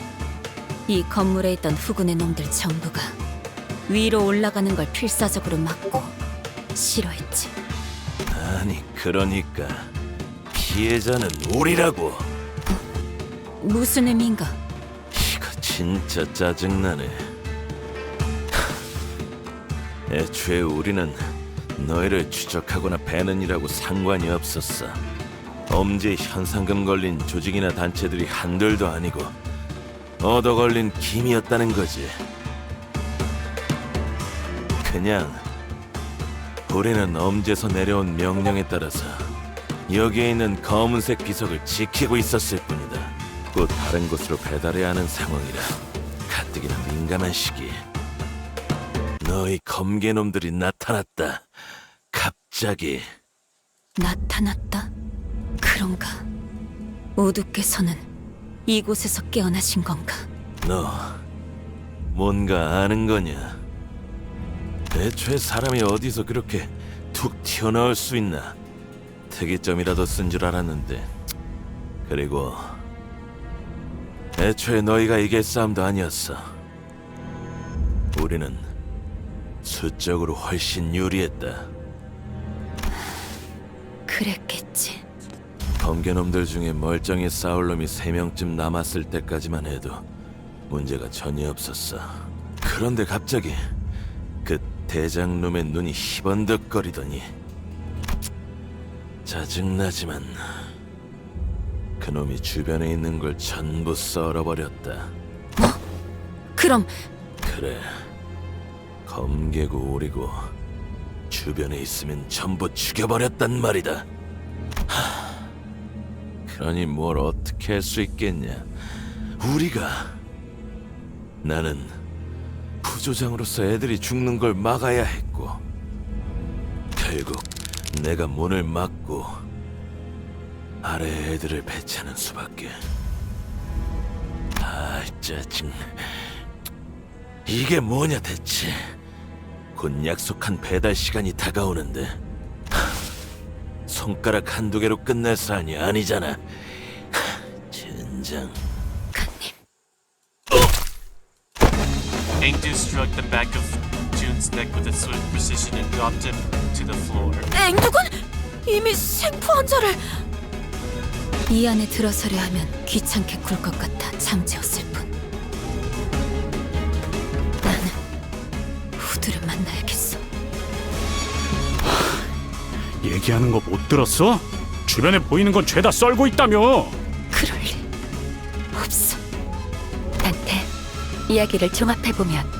이 건물에 있던 후군의 놈들 전부가 위로 올라가는 걸 필사적으로 막고 싫어했지. 아니 그러니까 피해자는 우리라고. 무슨 의미인가? 이거 진짜 짜증나네. 애초에 우리는 너희를 추적하거나 배는 일하고 상관이 없었어. 엄지에 현상금 걸린 조직이나 단체들이 한둘도 아니고 얻어 걸린 김이었다는 거지. 그냥 우리는 엄지에서 내려온 명령에 따라서 여기에 있는 검은색 비석을 지키고 있었을 뿐이다. 곧 다른 곳으로 배달해야 하는 상황이라 가뜩이나 민감한 시기에 너희 검개놈들이 나타났다. 갑자기. 나타났다? 그런가? 우두께서는 이곳에서 깨어나신 건가? 너 뭔가 아는 거냐? 애초에 사람이 어디서 그렇게 툭 튀어나올 수 있나? 특이점이라도 쓴 줄 알았는데. 그리고 애초에 너희가 이길 싸움도 아니었어. 우리는 수적으로 훨씬 유리했다. 그랬겠지. 검개놈들 중에 멀쩡히 싸울 놈이 3명쯤 남았을 때까지만 해도 문제가 전혀 없었어. 그런데 갑자기 그 대장놈의 눈이 희번득거리더니 짜증나지만 그놈이 주변에 있는 걸 전부 썰어버렸다. 뭐? 그럼 그래, 검개고 우리고 주변에 있으면 전부 죽여버렸단 말이다. 그러니 뭘 어떻게 할 수 있겠냐. 우리가. 나는 부조장으로서 애들이 죽는 걸 막아야 했고 결국 내가 문을 막고 아래 애들을 배치하는 수밖에. 아, 짜증. 이게 뭐냐 대체. 곧 약속한 배달 시간이 다가오는데 손가락 한두 개로 끝날 사안이 아니잖아. 젠장. Engdu struck the back of June's neck with its swift precision and dropped him to the floor. 앵두군 이미 생포 환자를. 이 안에 들어서려 하면 귀찮게 굴 것 같아 잠재웠을 뿐. 나는 후드를 만나야겠어. 얘기하는 거 못 들었어? 주변에 보이는 건 죄다 썰고 있다며. 그럴 리 없어. 단테, 이야기를 종합해보면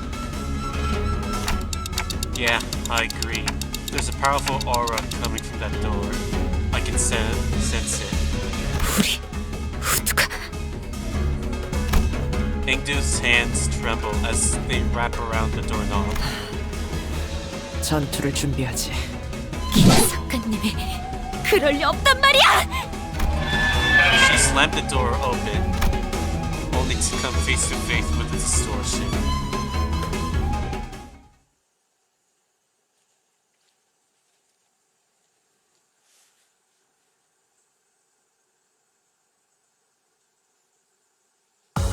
Yeah, I agree. There's a powerful aura coming from that door. I can sense it. 우리 후드가. Engdu's hands tremble as they wrap around the doorknob. 전투를 준비하지. 김석관님이 그럴 리 없단 말이야! She slammed the door open, only to come face to face with the distortion.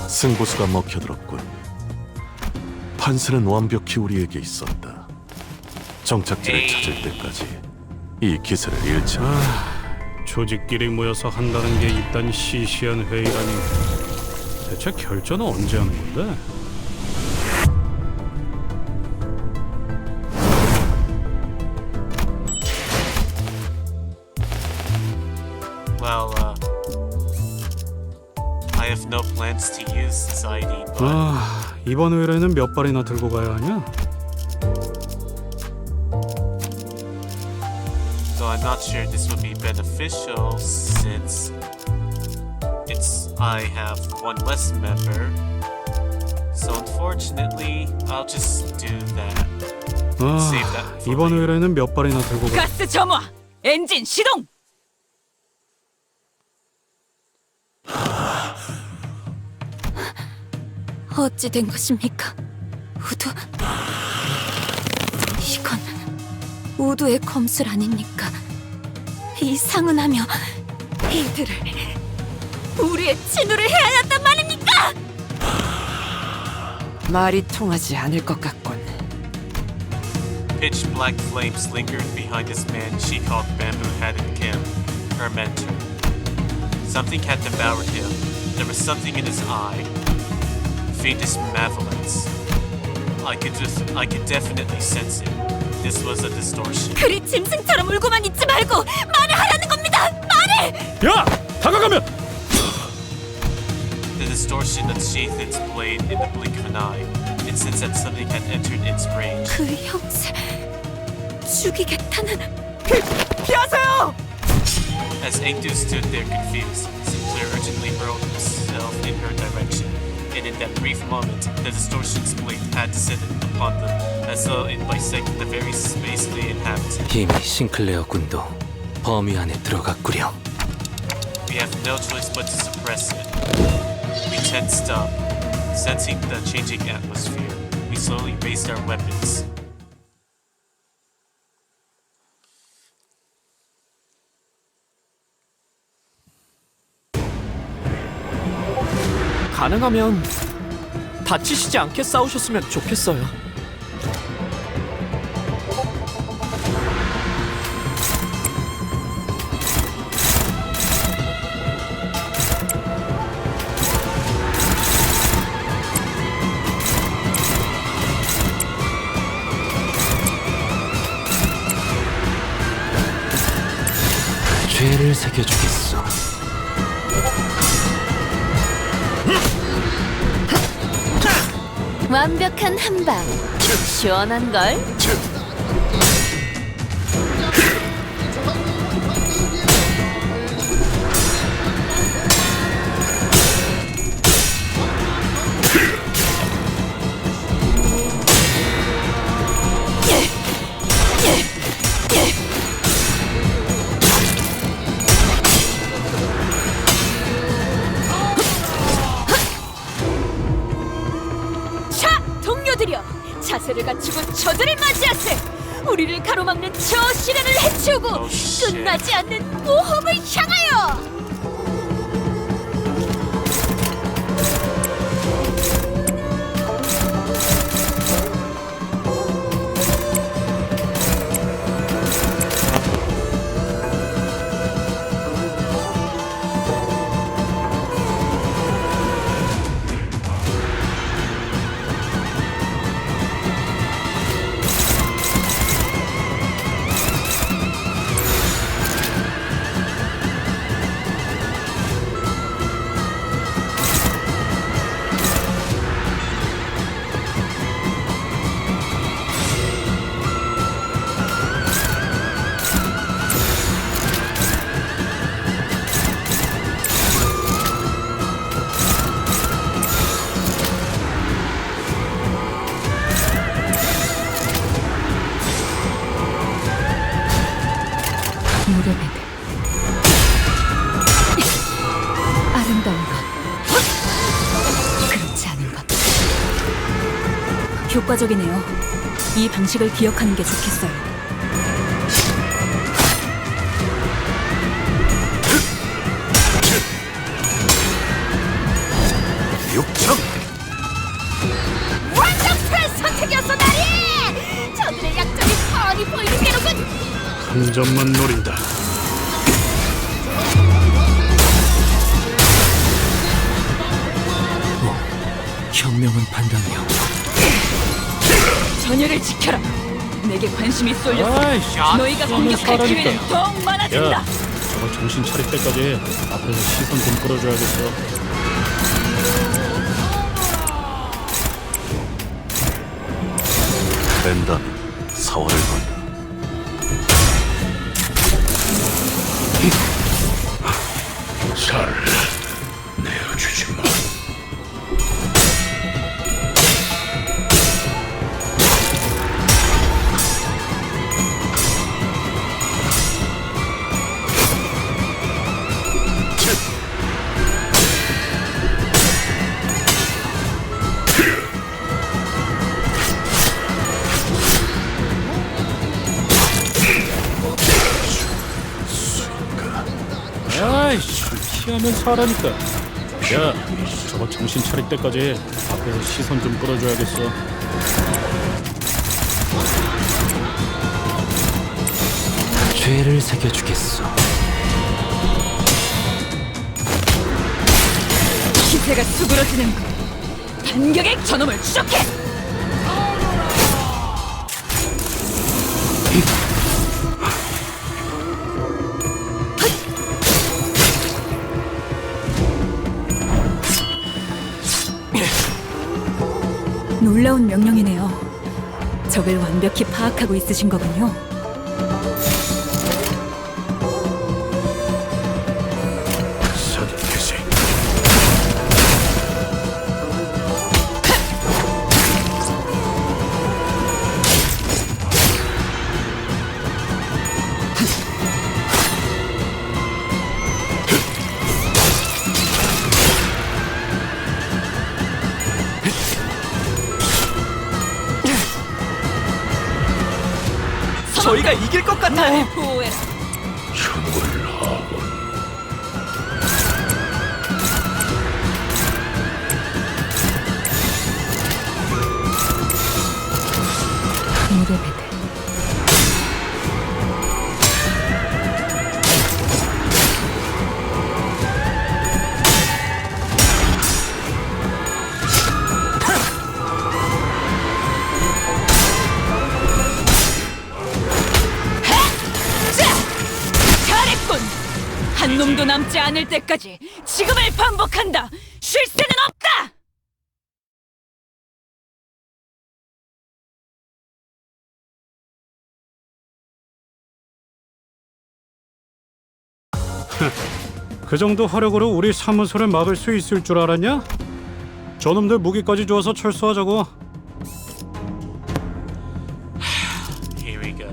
승부수가 먹혀들었군. 판세는 완벽히 우리에게 있었다. 정착지를 찾을 때까지 이 기세를 잃지 않아. 조직끼리 모여서 한다는 게 이딴 시시한 회의라니. 대체 결전은 언제 하는 건데? Well, I have no plans to use this ID, but 이번 의뢰는 몇 발이나 들고 가야 하냐? though I'm not sure this would be beneficial since I have one less member. So unfortunately, I'll just do that. Save that for 이번 later. 의뢰는 몇 발이나 들고 가? 가스 점화! 엔진 시동! 어찌 된 것입니까? 우두? 이건 우두의 검술 아닙니까? 이 상은하며 이들을 우리의 친우를 해야 한단 말입니까? 말이 통하지 않을 것 같군. Pitch black flames lingered behind this man she called Bamboo-Hatted Kim, her mentor. Something had devoured him. There was something in his eye. Faintest malevolence. I could definitely sense it. This was a distortion. 그리 짐승처럼 울고만 있지 말고 말을 하라는 겁니다! 말을! 야! 다가가면! The distortion unsheathed its blade in the blink of an eye. It sensed that something had entered its range. 그 형세 죽이겠다는 피하세요! As Engdu stood there confused, Sinclair urgently hurled himself in her direction. And in that brief moment, the distortion's blade had descended upon them, as though it bisected the very space they inhabited. 이미 싱클레어 군도 범위 안에 들어갔구려. We have no choice but to suppress it. We tensed up, sensing the changing atmosphere. We slowly raised our weapons. 가능하면 다치시지 않게 싸우셨으면 좋겠어요. 죄를 새겨주겠어. 완벽한 한방. 시원한 걸. 자, 동료들이여! 자세를 갖추고 저들을 맞이하세! 우리를 가로막는 저 시련을 해치우고 끝나지 않는 모험을 향하여! 무릎에는 아름다운 것, 그렇지 않은 것. 효과적이네요. 이 방식을 기억하는 게 좋겠어요. 육청! 완벽한 선택이었어, 나리! 저들의 약점이 뻔히 보이는 게로군! 한 점만 노린다. 현명한 판단이요. 전열을 지켜라. 내게 관심이 쏠렸어. 아이씨, 너희가 공격할 기회는 더욱 많아진다. 저거 정신 차릴 때까지 앞에서 시선 좀 끌어줘야겠어. 랜담 사활을 건다. 살 내어주지 마. 아이씨, 피하면서 하라니까. 야, 저거 정신 차릴 때까지 앞에서 시선 좀 끌어줘야겠어. 죄를 새겨주겠어. 기세가 수그러지는 거. 반격의 저놈을 추적해. 놀라운 명령이네요. 적을 완벽히 파악하고 있으신 거군요. 서둘러세. 저희가 이길 것 같아요. 보호해라. 흉을 하고 무대배들. 잘했군. 한 놈도 남지 않을 때까지 지금을 반복한다. 쉴 새는 없다. 그 정도 화력으로 우리 사무소를 막을 수 있을 줄 알았냐? 저놈들 무기까지 주어서 철수하자고. Here we go.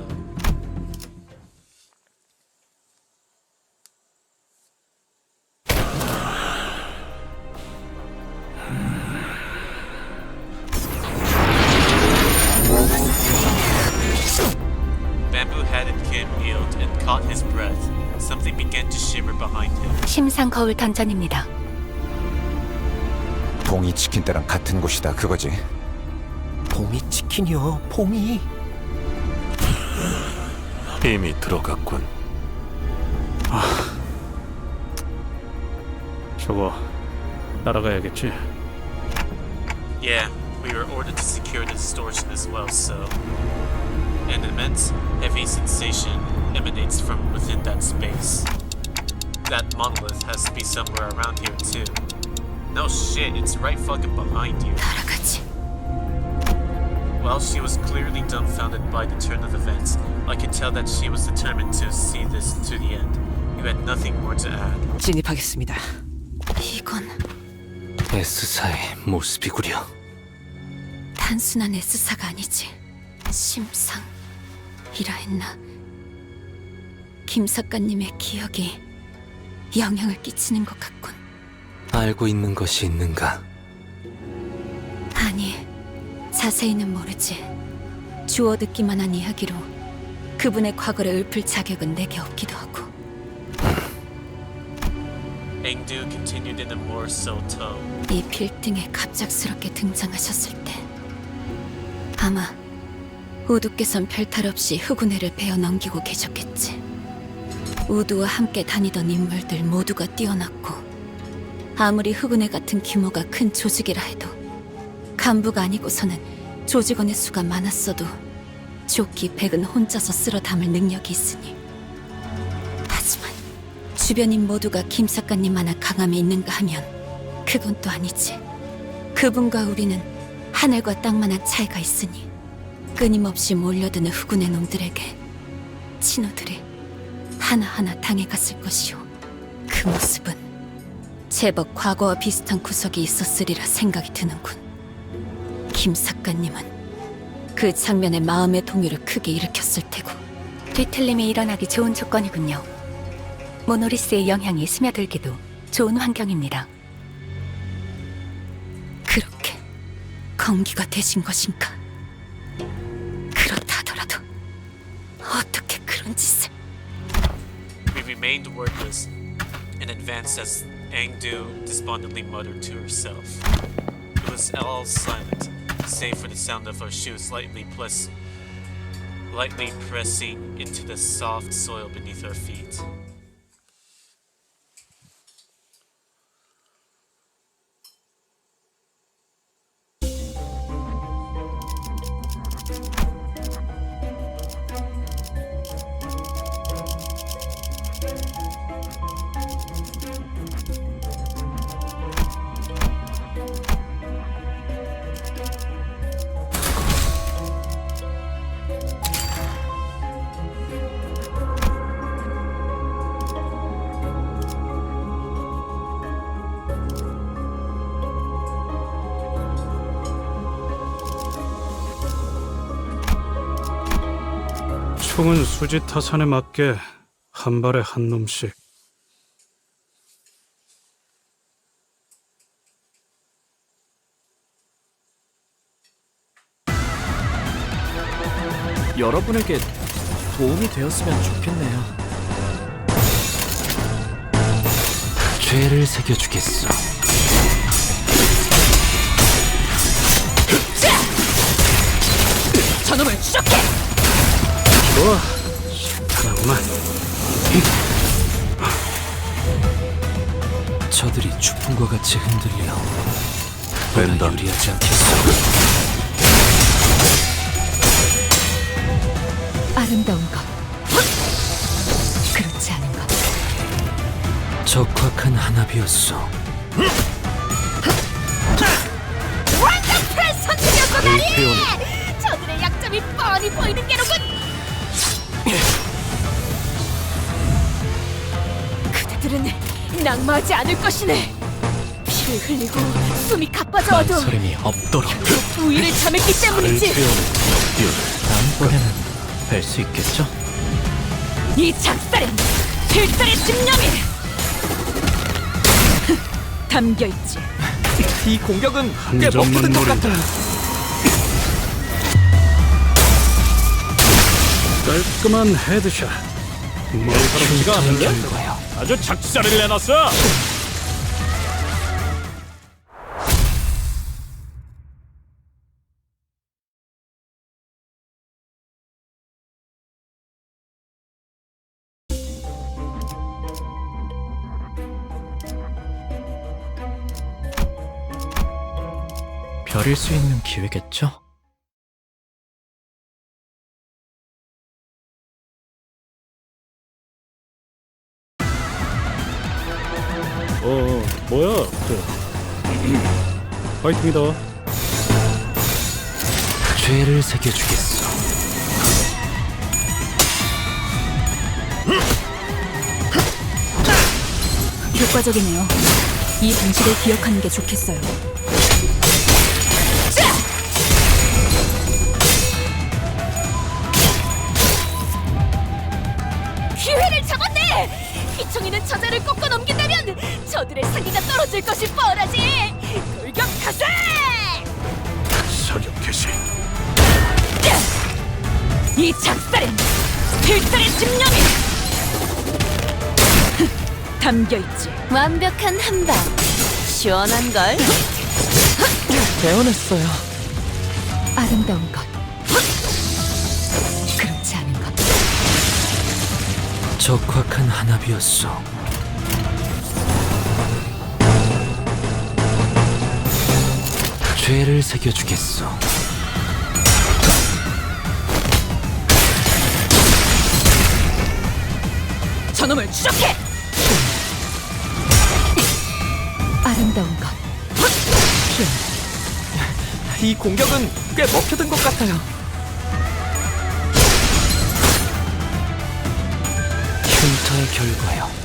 Bamboo hatted Kim kneeled and caught his breath. Something began to shimmer behind him. 심상 거울 던전입니다. 봉이 치킨 때랑 같은 곳이다 그거지. 봉이 치킨이요. 봉이. 이미 들어갔군. 저거 따라가야겠지. Yeah, we were ordered to secure the distortion as well, so... An immense, heavy sensation emanates from within that space. That monolith has to be somewhere around here, too. No shit, it's right fucking behind you. 따라가지. While she was clearly dumbfounded by the turn of events, I could tell that she was determined to see this to the end. You had nothing more to add. 진입하겠습니다. 이건 S사의 모습이구려. 단순한 S사가 아니지. 심상이라 했나? 김 작가님의 기억이 영향을 끼치는 것 같군. 알고 있는 것이 있는가? 아니, 자세히는 모르지. 주워 듣기만 한 이야기로 그분의 과거를 읊을 자격은 내게 없기도 하고. Engdu continued in a more so tone. 이 빌딩에 갑작스럽게 등장하셨을 때 아마 우두께선 별탈 없이 흑운회를 베어 넘기고 계셨겠지. 우두와 함께 다니던 인물들 모두가 뛰어났고 아무리 흑운회 같은 규모가 큰 조직이라 해도 간부가 아니고서는 조직원의 수가 많았어도 조기 백은 혼자서 쓸어 담을 능력이 있으니. 하지만 주변인 모두가 김 작가님만한 강함이 있는가 하면 그건 또 아니지. 그분과 우리는 하늘과 땅만한 차이가 있으니 끊임없이 몰려드는 후군의 놈들에게 친구들이 하나하나 당해갔을 것이오. 그 모습은 제법 과거와 비슷한 구석이 있었으리라 생각이 드는군. 김 작가님은 그 장면에 마음의 동요를 크게 일으켰을 테고. 뒤틀림이 일어나기 좋은 조건이군요. 모노리스의 영향이 스며들기도 좋은 환경입니다. 그렇게 건기가 되신 것인가? 그렇다 하더라도 어떻게 그런 짓을... We remained wordless and advanced as Engdu despondently muttered to herself. It was all silent, save for the sound of her shoes lightly pressing into the soft soil beneath her feet. 총은 수지 타산에 맞게 한 발에 한 놈씩. 여러분에게 도움이 되었으면 좋겠네요. 죄를 새겨주겠어. 저놈을 추적해! 좋아, 시원하구만. 저들이 추풍과 같이 흔들려 벤담. 보다 유리하지 않겠어. 아름다운 것, 그렇지 않은 것. 적확한 한압이었어. 완벽한 선택이었구나니! 저들의 약점이 뻔히 보이는 게로군! 그대들은 낙마하지 않을 것이네! 피를 흘리고 숨이 가빠져와도 소림이 없도록 우위를 잠했기 때문이지! 다음번에는 뵐 수 있겠죠? 이 작살엔 필살의 집념이 담겨있지. 이 공격은 꽤 한 점만 먹히는 것 노린다. 같아요. 깔끔한 헤드샷. 날카롭지가 않은데? 아주 작살을 내놨어. 별일 수 있는 기회겠죠? 뭐야? 파이팅이다. 죄를 새겨주겠어. 효과적이네요. 이 방식을 기억하는 게 좋겠어요. 기회를 잡았네! 피청이는 저자를 꺾어 넘긴다면 저들의 사기가 떨어질 것이 뻔하지! 돌격 가세! 사격 개시. 이 작살엔 필살의 집념이 담겨있지. 완벽한 한방. 시원한걸? 재혼했어요. 아름다운 것, 그렇지 않은 것. 적확한 한압이었어. 죄를 새겨주겠어. 저놈을 추적해! 아름다운 것. 이 공격은 꽤 먹혀든 것 같아요. 흉터의 결과요.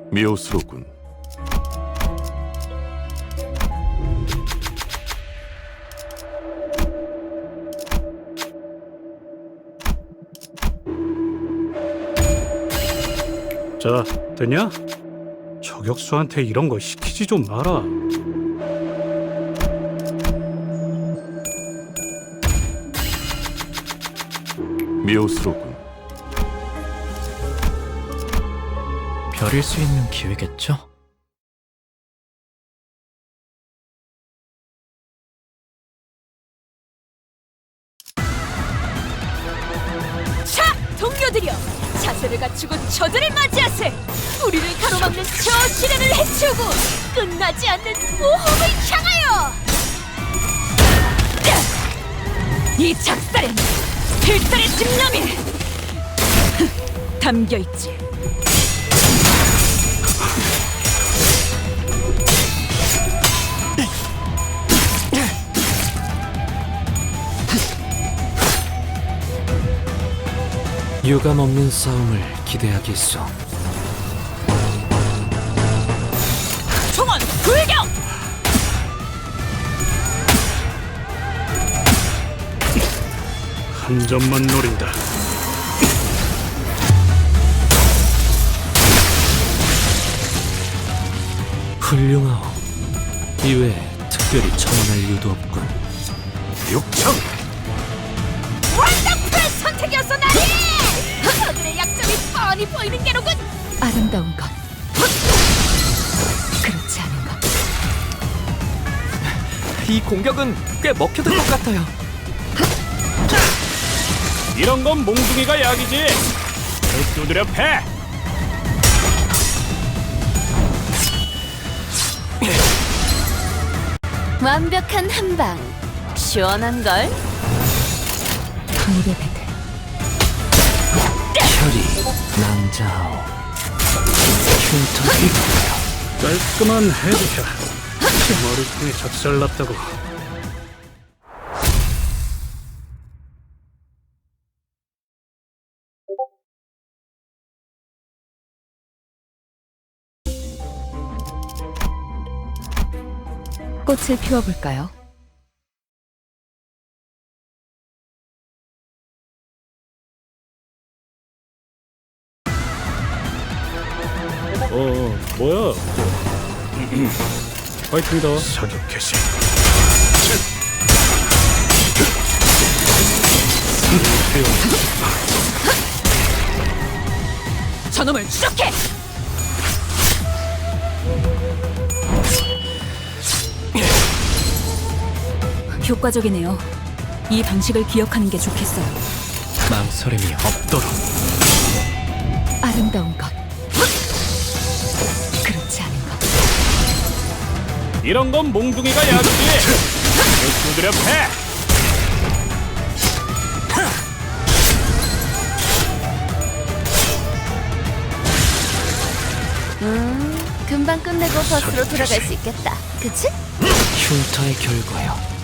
미호스럽군. 자, 됐냐? 저격수한테 이런 거 시키지 좀 마라. 미호스럽군. 별일 수 있는 기회겠죠? 자, 동료들이여! 자세를 갖추고 저들을 맞이하세! 우리를 가로막는 저 시련을 해치우고 끝나지 않는 모험을 향하여! 이 작살엔 필살의 집념이 담겨있지. 유감 없는 싸움을 기대하겠소. 총원 불격! 한 점만 노린다. 훌륭하오. 이외에 특별히 첨언할 이유도 없군. 육청! 원더풀 선택이었어, 나니! 저들의 약점이 뻔히 보이는 게로군! 아름다운 것. 그렇지 않은 것. 이 공격은 꽤 먹혀든 것 같아요. 이런 건 몽둥이가 약이지. 두드려 패! 완벽한 한방. 시원한걸? 물의 배들. 혈이 낭자하오. 흉터의 깔끔한 헤드샷. 머리통에 작살났다고. 꽃을 피워볼까요? 뭐야? 파이팅이다. 사격 개시. 저놈을 추적해! 효과적이네요. 이 방식을 기억하는 게 좋겠어요. 망설임이 없도록. 아름다운 것. 그렇지 않은 것. 이런 건 몽둥이가 약이지. 두드려 패! 금방 끝내고 버스로 돌아갈 수 있겠다. 그치? 흉터의 결과요.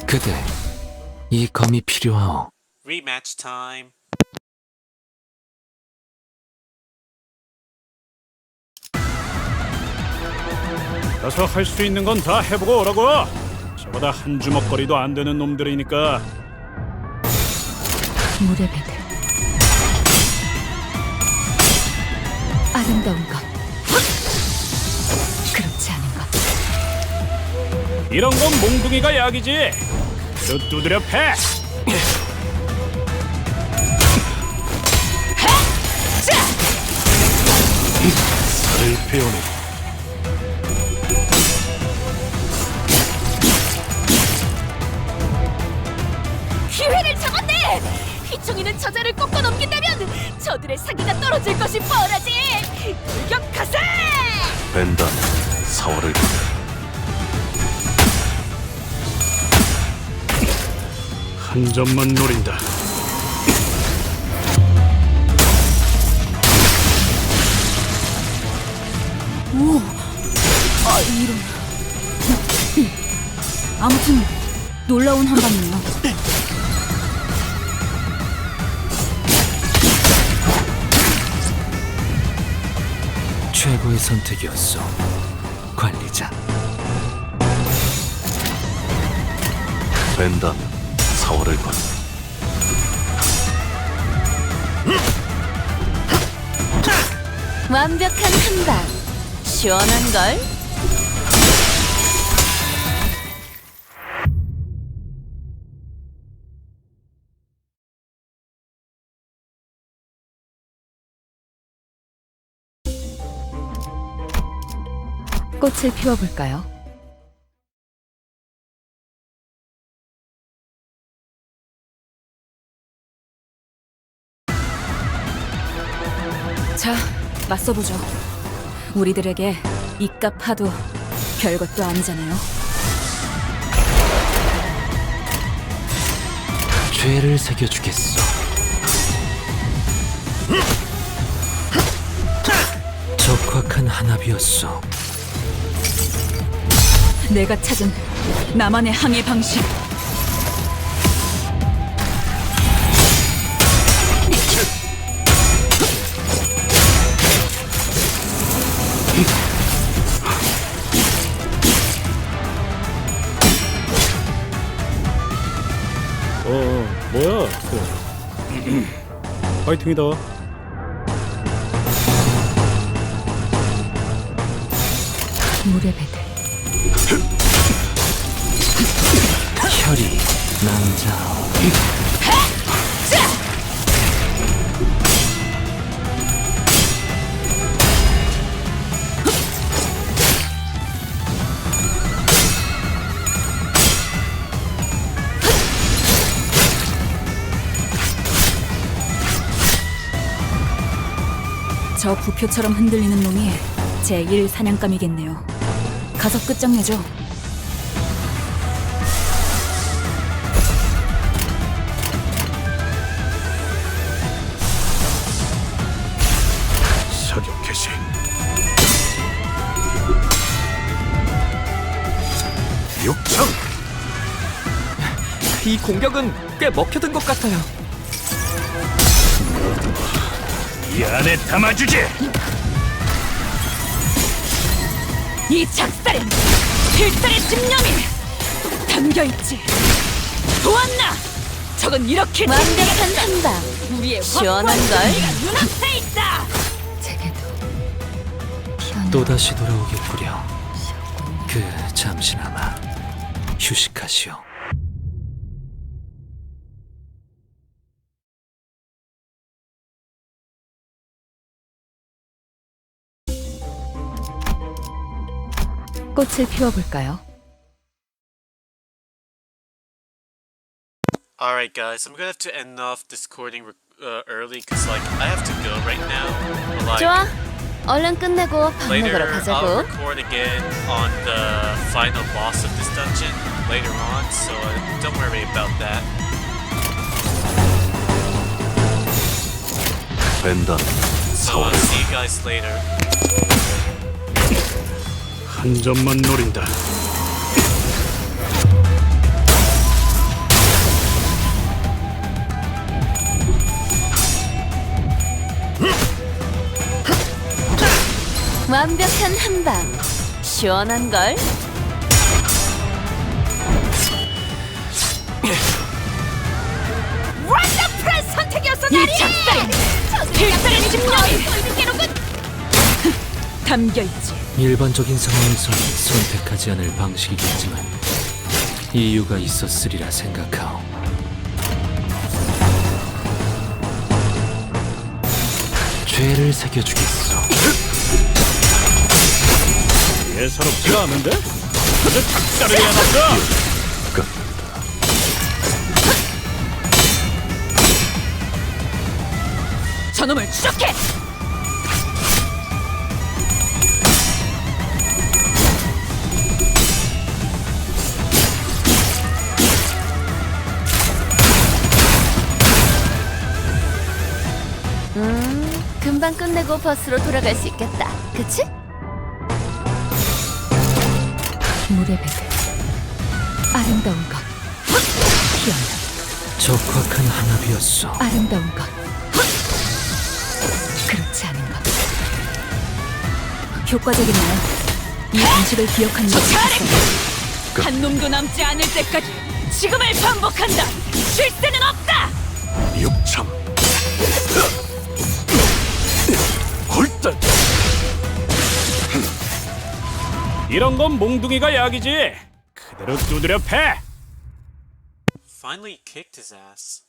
그대, 이 검이 필요하오. Rematch time. 가서 할 수 있는 건 다 해보고 오라고. 저보다 한 주먹거리도 안 되는 놈들이니까. 물의 배들. 아름다운 것. 그렇지 않은 것. 이런 건 몽둥이가 약이지. 두드려 패! 살을 베어내. 기회를 잡았네! 휘청이는 저자를 꺾어 넘긴다면 저들의 사기가 떨어질 것이 뻔하지! 돌격하세! 벤단 4월을 한 점만 노린다. 오, 이런. 아무튼 놀라운 한방이네요. 최고의 선택이었어, 관리자. 벤단 4월을 건 완벽한 한방. 시원한 걸. 꽃을 피워볼까요? 자, 맞서보죠. 우리들에게 이깟 파도 별것도 아니잖아요. 죄를 새겨주겠어. 적확한 한압이었어. 내가 찾은 나만의 항해 방식. 뭐야? 파이팅이다. 물의 배들. 혈이 남자. 저 부표처럼 흔들리는 놈이 제1 사냥감이겠네요. 가서 끝장내죠. 사격 개시. 육청! 이 공격은 꽤 먹혀든 것 같아요. 이 안에 담아주지. 이 작살엔 필살의 집념이 담겨있지. 보았나? 저건 이렇게 완벽한 한방. 우리의 시원한 확고한 걸. 승리가 눈앞에 있다. 또다시 돌아오겠구려. 그 잠시나마 휴식하시오. 꽃을 피워볼까요? Alright guys, I'm gonna have to end off this recording early because like I have to go right now. But, like, 좋아. 얼른 끝내고 밥 먹으러 later I'll 가자고. record again on the final boss of this dungeon later on, so don't worry about that. 벤단 So I'll see you guys later. 한 점만 노린다. 완벽한 한방. 시원한 걸. 원더풀한 선택이었어, 이 나리! 작살엔 필살의 집념이 담겨있지. 일반적인 상황에서 선택하지 않을 방식이겠지만 이유가 있었으리라 생각하오. 죄를 새겨주겠소. 예사롭지가 않은데? 아주 작자를 해놨어! 저놈을 추적해! 금방 끝내고 버스로 돌아갈 수 있겠다. 그치? 물의 배들 아름다운 것 피어나 적확한 한압이었어. 아름다운 것 그렇지 않은 것 효과적이네요. 이 방식을 기억하는 게 처치하래! 한 놈도 남지 않을 때까지 지금을 반복한다! 쉴 새는 없다! 육참 홀단 이런 건 몽둥이가 약이지. 그대로 두드려 패. Finally kicked his ass.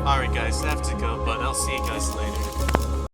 Alright guys, I have to go, but I'll see you guys later.